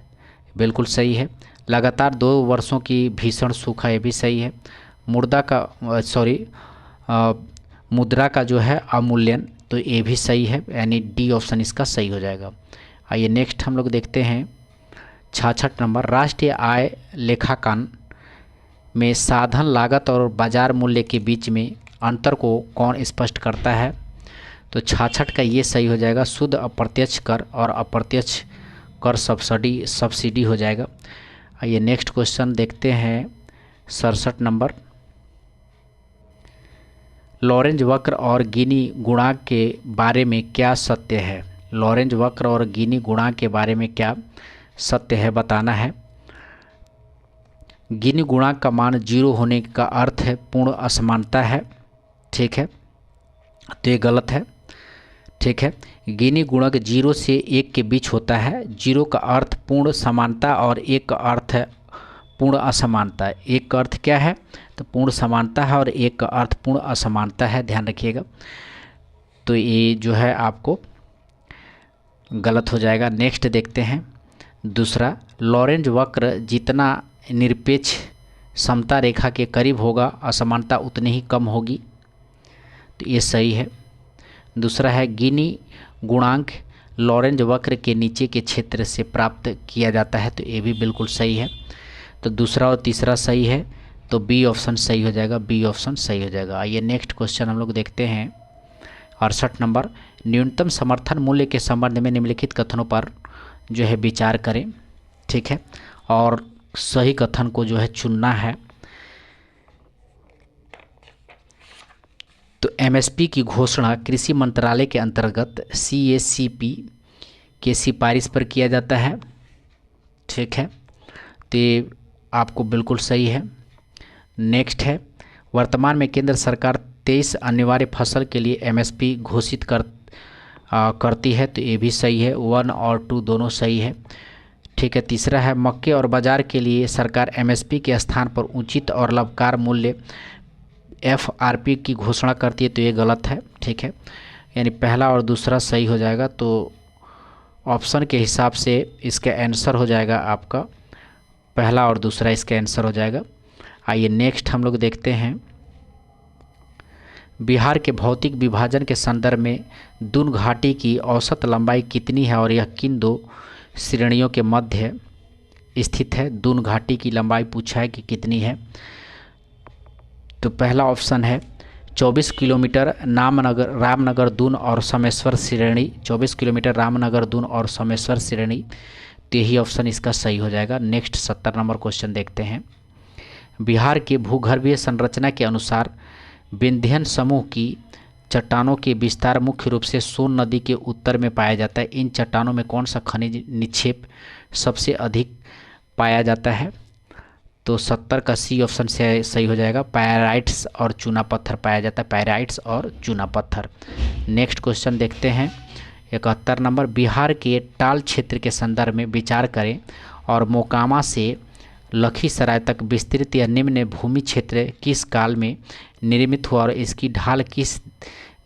बिल्कुल सही है। लगातार 2 वर्षों की भीषण सूखा, ये भी सही है। मुद्रा का जो है अवमूल्यन, तो ये भी सही है, यानी डी ऑप्शन इसका सही हो जाएगा। आइए नेक्स्ट हम लोग देखते हैं 66 नंबर, राष्ट्रीय आय लेखांकन में साधन लागत और बाजार मूल्य के बीच में अंतर को कौन स्पष्ट करता है? तो 66 का ये सही हो जाएगा, शुद्ध अप्रत्यक्ष कर और अप्रत्यक्ष कर सब्सिडी हो जाएगा। आइए नेक्स्ट क्वेश्चन देखते हैं 67 नंबर, लॉरेंज वक्र और गिनी गुणांक के बारे में क्या सत्य है? लॉरेंज वक्र और गिनी गुणांक के बारे में क्या सत्य है बताना है। गिनी गुणांक का मान 0 होने का अर्थ है पूर्ण असमानता है, ठीक है, तो ये गलत है। ठीक है, गिनी गुणक 0 से 1 के बीच होता है। 0 का अर्थ पूर्ण समानता और 1 का अर्थ है पूर्ण असमानता। 1 का अर्थ क्या है? तो पूर्ण समानता है और 1 का अर्थ पूर्ण असमानता है, ध्यान रखिएगा। तो ये जो है आपको गलत हो जाएगा। नेक्स्ट देखते हैं दूसरा, लॉरेंज वक्र जितना निरपेक्ष समता रेखा के करीब होगा असमानता उतनी ही कम होगी, तो ये सही है। दूसरा है, गिनी गुणांक लॉरेंज वक्र के नीचे के क्षेत्र से प्राप्त किया जाता है, तो ये भी बिल्कुल सही है। तो दूसरा और तीसरा सही है, तो बी ऑप्शन सही हो जाएगा, बी ऑप्शन सही हो जाएगा। आइए नेक्स्ट क्वेश्चन हम लोग देखते हैं 68 नंबर, न्यूनतम समर्थन मूल्य के संबंध में निम्नलिखित कथनों पर जो है विचार करें, ठीक है, और सही कथन को जो है चुनना है। तो एमएसपी की घोषणा कृषि मंत्रालय के अंतर्गत सीएसीपी के सिफारिश पर किया जाता है, ठीक है, तो ये आपको बिल्कुल सही है। नेक्स्ट है, वर्तमान में केंद्र सरकार 23 अनिवार्य फसल के लिए एमएसपी घोषित करती है, तो ये भी सही है, 1 और 2 दोनों सही है, ठीक है। तीसरा है, मक्के और बाजार के लिए सरकार एमएसपी के स्थान पर उचित और लाभकारी मूल्य एफआरपी की घोषणा करती है, तो ये गलत है, ठीक है, यानी पहला और दूसरा सही हो जाएगा। तो ऑप्शन के हिसाब से इसका आंसर हो जाएगा आपका पहला और दूसरा, इसका आंसर हो जाएगा। आइए नेक्स्ट हम लोग देखते हैं, बिहार के भौतिक विभाजन के संदर्भ में दून घाटी की औसत लंबाई कितनी है और यह किन 2 श्रेणियों के मध्य स्थित है? दून घाटी की लंबाई पूछा है कि कितनी है, तो पहला ऑप्शन है 24 किलोमीटर रामनगर दून और सोमेश्वर श्रेणी, 24 किलोमीटर रामनगर दून और सोमेश्वर श्रेणी, तो यही ऑप्शन इसका सही हो जाएगा। नेक्स्ट 70 नंबर क्वेश्चन देखते हैं। बिहार के भूगर्भीय संरचना के अनुसार विंध्यन समूह की चट्टानों के विस्तार मुख्य रूप से सोन नदी के उत्तर में पाया जाता है। इन चट्टानों में कौन सा खनिज निक्षेप सबसे अधिक पाया जाता है? तो 70 का सी ऑप्शन से सही हो जाएगा। पायराइट्स और चूना पत्थर पाया जाता है, पायराइट्स और चूना पत्थर। नेक्स्ट क्वेश्चन देखते हैं 71 नंबर। बिहार के टाल क्षेत्र के संदर्भ में विचार करें और मोकामा से लखीसराय तक विस्तृत या निम्न भूमि क्षेत्र किस काल में निर्मित हुआ और इसकी ढाल किस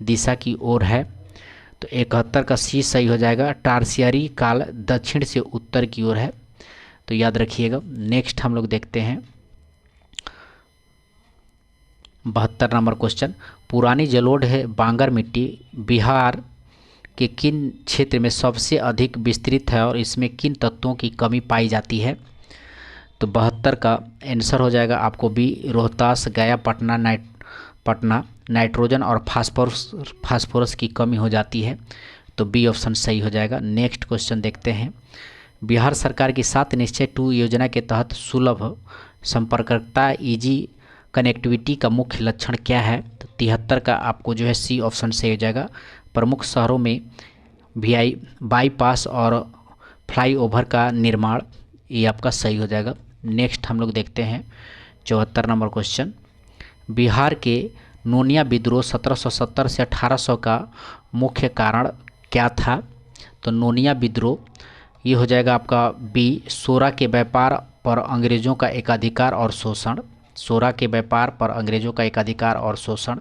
दिशा की ओर है? तो 71 का सी सही हो जाएगा। टार्सियरी काल दक्षिण से उत्तर की ओर है, तो याद रखिएगा। नेक्स्ट हम लोग देखते हैं 72 नंबर क्वेश्चन। पुरानी जलोढ़ है बांगर मिट्टी बिहार के किन क्षेत्र में सबसे अधिक विस्तृत है और इसमें किन तत्वों की कमी पाई जाती है? तो 72 का आंसर हो जाएगा आपको बी, रोहतास, गया, पटना नाइट्रोजन और फास्फोरस की कमी हो जाती है, तो बी ऑप्शन सही हो जाएगा। नेक्स्ट क्वेश्चन देखते हैं। बिहार सरकार की 7 निश्चय 2 योजना के तहत सुलभ संपर्कता ईजी कनेक्टिविटी का मुख्य लक्षण क्या है? तो 73 का आपको जो है सी ऑप्शन सही हो जाएगा। प्रमुख शहरों में बाईपास और फ्लाईओवर का निर्माण, ये आपका सही हो जाएगा। नेक्स्ट हम लोग देखते हैं 74 नंबर क्वेश्चन। बिहार के नोनिया विद्रोह 1770 से 1800 का मुख्य कारण क्या था? तो नोनिया विद्रोह ये हो जाएगा आपका बी, सोरा के व्यापार पर अंग्रेजों का एकाधिकार और शोषण। सोरा के व्यापार पर अंग्रेजों का एकाधिकार और शोषण।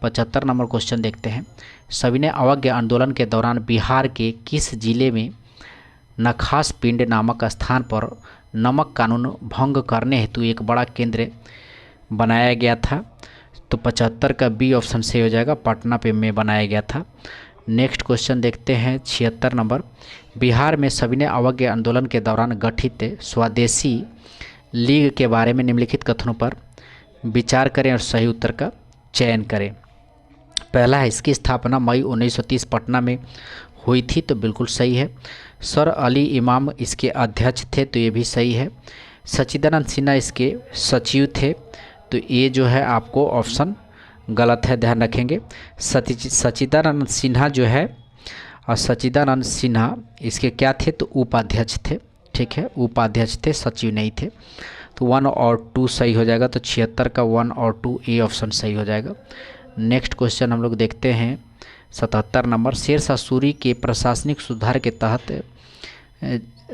75 नंबर क्वेश्चन देखते हैं। सविनय अवज्ञा आंदोलन के दौरान बिहार के किस जिले में नखास पिंड नामक स्थान पर नमक कानून भंग करने हेतु एक बड़ा केंद्र बनाया गया था? तो 75 का बी ऑप्शन सही हो जाएगा, पटना पे में बनाया गया था। नेक्स्ट क्वेश्चन देखते हैं 76 नंबर। बिहार में सविनय अवज्ञा आंदोलन के दौरान गठित स्वदेशी लीग के बारे में निम्नलिखित कथनों पर विचार करें और सही उत्तर का चयन करें। पहला है, इसकी स्थापना मई 1930 पटना में हुई थी, तो बिल्कुल सही है। सर अली इमाम इसके अध्यक्ष थे, तो ये भी सही है। सच्चिदानंद सिन्हा इसके सचिव थे, तो ये जो है आपको ऑप्शन गलत है, ध्यान रखेंगे। सच्चिदानंद सिन्हा जो है, और सच्चिदानंद सिन्हा इसके क्या थे? तो उपाध्यक्ष थे, ठीक है, उपाध्यक्ष थे, सचिव नहीं थे। तो 1 और 2 सही हो जाएगा, तो 76 का 1 और 2 ए ऑप्शन सही हो जाएगा। नेक्स्ट क्वेश्चन हम लोग देखते हैं 77 नंबर। शेरशाह सूरी के प्रशासनिक सुधार के तहत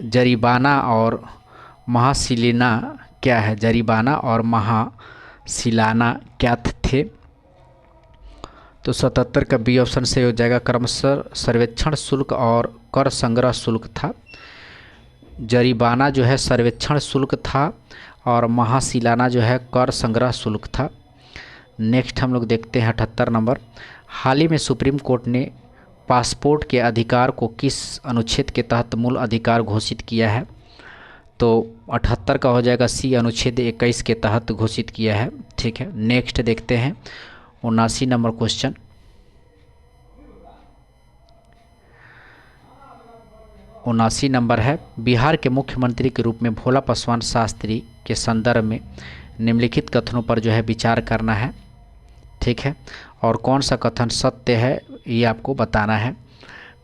जरीबाना और महासिलाना क्या है? जरीबाना और महासिलाना क्या थे? तो 77 का बी ऑप्शन सही हो जाएगा। क्रमशः सर्वेक्षण शुल्क और कर संग्रह शुल्क था। जरीबाना जो है सर्वेक्षण शुल्क था और महासिलाना जो है कर संग्रह शुल्क था। नेक्स्ट हम लोग देखते हैं 78 नंबर। हाल ही में सुप्रीम कोर्ट ने पासपोर्ट के अधिकार को किस अनुच्छेद के तहत मूल अधिकार घोषित किया है? तो 78 का हो जाएगा सी, अनुच्छेद 21 के तहत घोषित किया है, ठीक है। नेक्स्ट देखते हैं 79 नंबर क्वेश्चन। उनासी नंबर है, बिहार के मुख्यमंत्री के रूप में भोला पासवान शास्त्री के संदर्भ में निम्नलिखित कथनों पर जो है विचार करना है, ठीक है। और कौन सा कथन सत्य है ये आपको बताना है।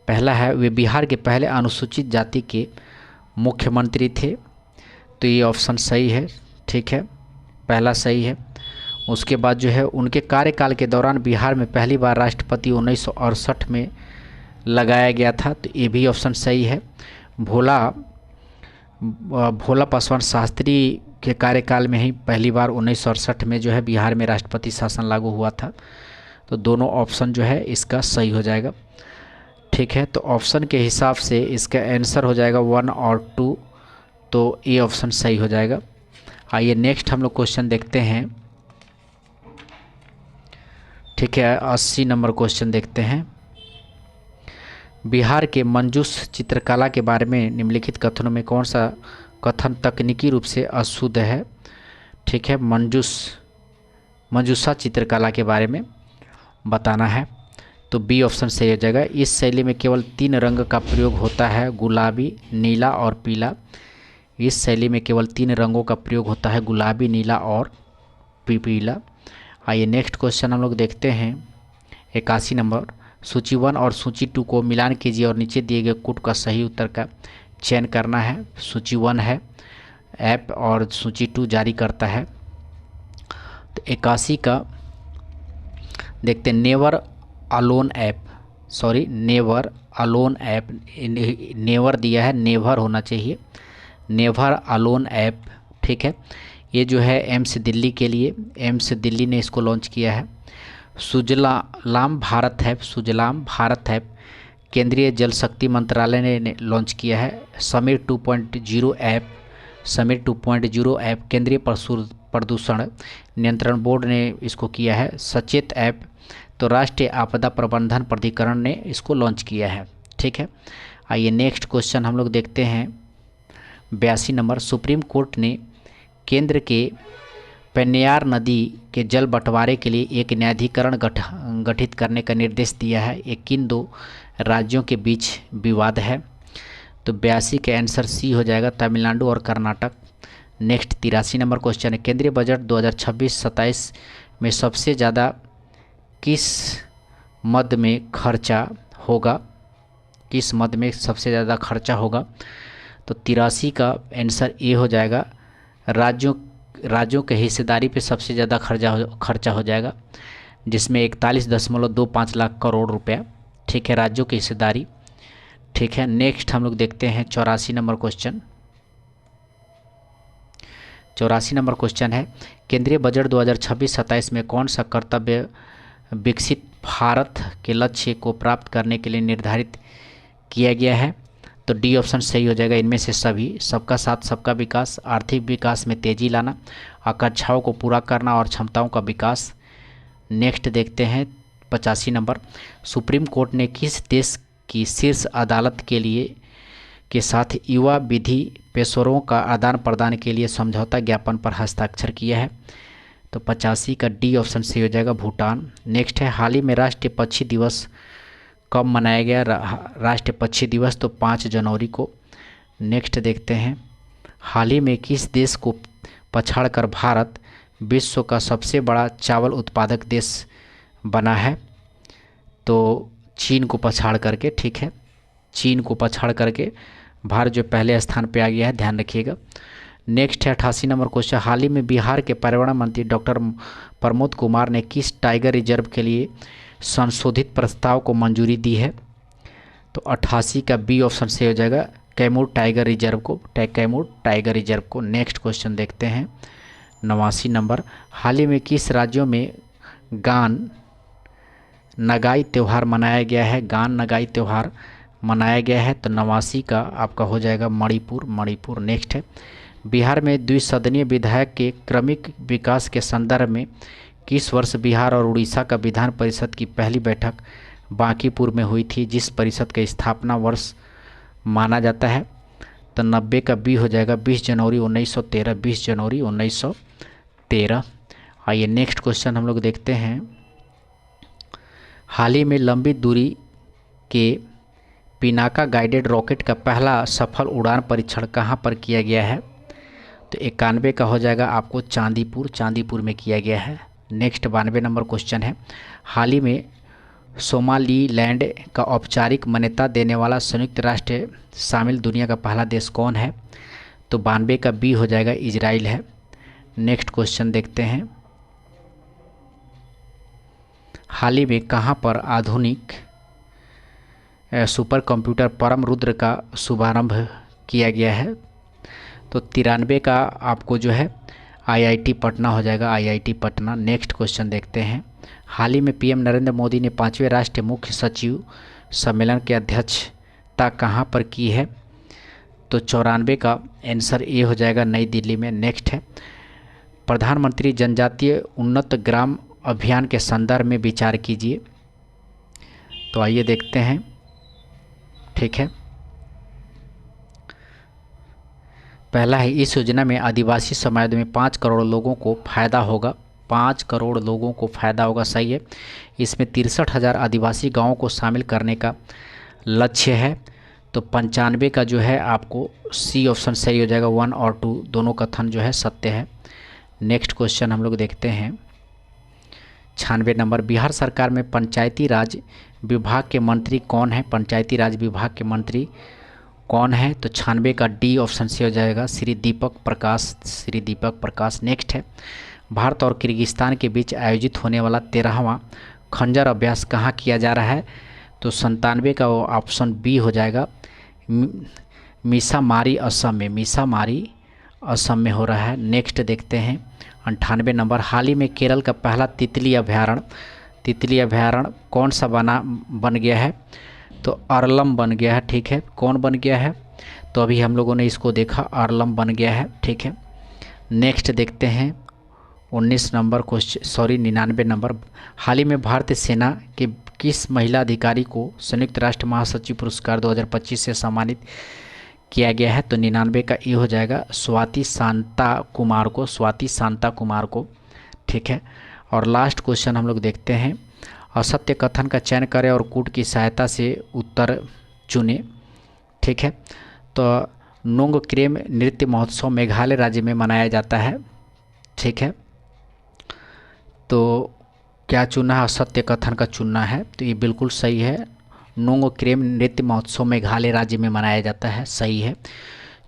पहला है, वे बिहार के पहले अनुसूचित जाति के मुख्यमंत्री थे, तो ये ऑप्शन सही है, ठीक है, पहला सही है। उसके बाद जो है उनके कार्यकाल के दौरान बिहार में पहली बार राष्ट्रपति 1968 में लगाया गया था, तो ये भी ऑप्शन सही है। भोला पासवान शास्त्री के कार्यकाल में ही पहली बार 1968 में जो है बिहार में राष्ट्रपति शासन लागू हुआ था, तो दोनों ऑप्शन जो है इसका सही हो जाएगा, ठीक है। तो ऑप्शन के हिसाब से इसका आंसर हो जाएगा 1 और 2, तो ये ऑप्शन सही हो जाएगा। आइए नेक्स्ट हम लोग क्वेश्चन देखते हैं, ठीक है। 80 नंबर क्वेश्चन देखते हैं। बिहार के मंजूस चित्रकला के बारे में निम्नलिखित कथनों में कौन सा कथन तकनीकी रूप से अशुद्ध है, ठीक है। मंजूस मंजूषा चित्रकला के बारे में बताना है। तो बी ऑप्शन सही हो जाएगा। इस शैली में केवल 3 रंग का प्रयोग होता है, गुलाबी, नीला और पीला। इस शैली में केवल 3 रंगों का प्रयोग होता है, गुलाबी, नीला और पीला। आइए नेक्स्ट क्वेश्चन हम लोग देखते हैं 81 नंबर। सूची 1 और सूची 2 को मिलान कीजिए और नीचे दिए गए कोड का सही उत्तर का चयन करना है। सूची 1 है ऐप और सूची 2 जारी करता है। तो 81 का देखते हैं, never alone app, sorry never alone app, never दिया है, नेवर होना चाहिए, नेवर अलोन ऐप। ठीक है, ये जो है एम्स दिल्ली के लिए, एम्स दिल्ली ने इसको लॉन्च किया है। सुजलाम भारत ऐप, सुजलाम भारत ऐप केंद्रीय जल शक्ति मंत्रालय ने लॉन्च किया है। समीर 2.0 ऐप, समीर 2.0 ऐप केंद्रीय प्रदूषण नियंत्रण बोर्ड ने इसको किया है। सचेत ऐप तो राष्ट्रीय आपदा प्रबंधन प्राधिकरण ने इसको लॉन्च किया है। ठीक है, आइए नेक्स्ट क्वेश्चन हम लोग देखते हैं 82 नंबर। सुप्रीम कोर्ट ने केंद्र के पेन्नार नदी के जल बंटवारे के लिए एक न्यायाधिकरण गठित करने का निर्देश दिया है। ये किन 2 राज्यों के बीच विवाद है? तो 82 का आंसर सी हो जाएगा, तमिलनाडु और कर्नाटक। नेक्स्ट 83 नंबर क्वेश्चन है, केंद्रीय बजट 2026-27 में सबसे ज़्यादा किस मद में खर्चा होगा? किस मद में सबसे ज़्यादा खर्चा होगा? तो 83 का आंसर ए हो जाएगा, राज्यों के हिस्सेदारी पे सबसे ज़्यादा खर्चा हो जाएगा, जिसमें 41.25 लाख करोड़ रुपया। ठीक है, राज्यों की हिस्सेदारी। ठीक है, नेक्स्ट हम लोग देखते हैं 84 नंबर क्वेश्चन। 84 नंबर क्वेश्चन है, केंद्रीय बजट 2026-27 में कौन सा कर्तव्य विकसित भारत के लक्ष्य को प्राप्त करने के लिए निर्धारित किया गया है? तो डी ऑप्शन सही हो जाएगा, इनमें से सभी। सबका साथ सबका विकास, आर्थिक विकास में तेजी लाना, आकांक्षाओं को पूरा करना और क्षमताओं का विकास। नेक्स्ट देखते हैं 85 नंबर। सुप्रीम कोर्ट ने किस देश की शीर्ष अदालत के साथ युवा विधि पेशेवरों का आदान प्रदान के लिए समझौता ज्ञापन पर हस्ताक्षर किया है? तो 85 का डी ऑप्शन सही हो जाएगा, भूटान। नेक्स्ट है, हाल ही में राष्ट्रीय पक्षी दिवस कब मनाया गया? राष्ट्रीय पक्षी दिवस तो 5 जनवरी को। नेक्स्ट देखते हैं, हाल ही में किस देश को पछाड़कर भारत विश्व का सबसे बड़ा चावल उत्पादक देश बना है? तो चीन को पछाड़ करके। ठीक है, चीन को पछाड़ करके भारत जो पहले स्थान पे आ गया है, ध्यान रखिएगा। नेक्स्ट है 88 नंबर क्वेश्चन, हाल ही में बिहार के पर्यावरण मंत्री डॉक्टर प्रमोद कुमार ने किस टाइगर रिजर्व के लिए संशोधित प्रस्ताव को मंजूरी दी है? तो 88 का बी ऑप्शन से हो जाएगा, कैमूर टाइगर रिजर्व को, कैमूर टाइगर रिजर्व को। नेक्स्ट क्वेश्चन देखते हैं 89 नंबर, हाल ही में किस राज्यों में गान नगाई त्यौहार मनाया गया है? गान नगाई त्यौहार मनाया गया है। तो 89 का आपका हो जाएगा मणिपुर। नेक्स्ट है, बिहार में द्विसदनीय विधायक के क्रमिक विकास के संदर्भ में किस वर्ष बिहार और उड़ीसा का विधान परिषद की पहली बैठक बांकीपुर में हुई थी, जिस परिषद का स्थापना वर्ष माना जाता है? तो 90 का बी हो जाएगा, 20 जनवरी 1913, 20 जनवरी 1913। आइए नेक्स्ट क्वेश्चन हम लोग देखते हैं, हाल ही में लंबी दूरी के पिनाका गाइडेड रॉकेट का पहला सफल उड़ान परीक्षण कहाँ पर किया गया है? तो 91 का हो जाएगा आपको चांदीपुर में किया गया है। नेक्स्ट 92 नंबर क्वेश्चन है, हाल ही में सोमालीलैंड का औपचारिक मान्यता देने वाला संयुक्त राष्ट्र शामिल दुनिया का पहला देश कौन है? तो 92 का बी हो जाएगा, इजराइल है। नेक्स्ट क्वेश्चन देखते हैं, हाल ही में कहाँ पर आधुनिक सुपर कंप्यूटर परम रुद्र का शुभारंभ किया गया है? तो 93 का आपको जो है आईआईटी पटना हो जाएगा, आईआईटी पटना। नेक्स्ट क्वेश्चन देखते हैं, हाल ही में पीएम नरेंद्र मोदी ने 5वें राष्ट्रीय मुख्य सचिव सम्मेलन की अध्यक्षता कहाँ पर की है? तो 94 का आंसर ए हो जाएगा, नई दिल्ली में। नेक्स्ट है, प्रधानमंत्री जनजातीय उन्नत ग्राम अभियान के संदर्भ में विचार कीजिए। तो आइए देखते हैं। ठीक है, पहला है, इस योजना में आदिवासी समाज में 5 करोड़ लोगों को फायदा होगा। 5 करोड़ लोगों को फ़ायदा होगा, सही है। इसमें 63,000 आदिवासी गाँवों को शामिल करने का लक्ष्य है। तो 95 का जो है आपको सी ऑप्शन सही हो जाएगा। 1 और 2 दोनों कथन जो है सत्य है। नेक्स्ट क्वेश्चन हम लोग देखते हैं 96 नंबर। बिहार सरकार में पंचायती राज विभाग के मंत्री कौन है? पंचायती राज विभाग के मंत्री कौन है? तो 96 का डी ऑप्शन से हो जाएगा, श्री दीपक प्रकाश। श्री दीपक प्रकाश। नेक्स्ट है भारत और किर्गिस्तान के बीच आयोजित होने वाला 13वां खंजर अभ्यास कहाँ किया जा रहा है? तो 97 का ऑप्शन बी हो जाएगा, मीसामारी असम में। मीसामारी असम में हो रहा है। नेक्स्ट देखते हैं 98 नंबर। हाल ही में केरल का पहला तितली अभयारण्य कौन सा बन गया है? तो अरलम बन गया है, ठीक है। कौन बन गया है? तो अभी हम लोगों ने इसको देखा, अरलम बन गया है, ठीक है। नेक्स्ट देखते हैं 19 नंबर क्वेश्चन, 99 नंबर। हाल ही में भारतीय सेना के किस महिला अधिकारी को संयुक्त राष्ट्र महासचिव पुरस्कार 2025 से सम्मानित किया गया है? तो 99 का ये हो जाएगा, स्वाति शांता कुमार को। स्वाति शांता कुमार को, ठीक है। और लास्ट क्वेश्चन हम लोग देखते हैं, असत्य कथन का चयन करें और कूट की सहायता से उत्तर चुने, ठीक है। तो नोंग क्रेम नृत्य महोत्सव मेघालय राज्य में मनाया जाता है, ठीक है। तो क्या चुना है? असत्य कथन का चुनना है, तो ये बिल्कुल सही है। नोंग क्रेम नृत्य महोत्सव मेघालय राज्य में मनाया जाता है, सही है।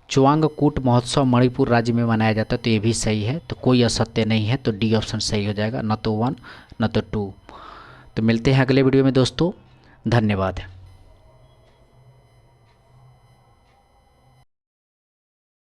चुआंग कूट महोत्सव मणिपुर राज्य में मनाया जाता है, तो ये भी सही है। तो कोई असत्य नहीं है, तो डी ऑप्शन सही हो जाएगा, न तो 1 न तो 2। तो मिलते हैं अगले वीडियो में दोस्तों, धन्यवाद।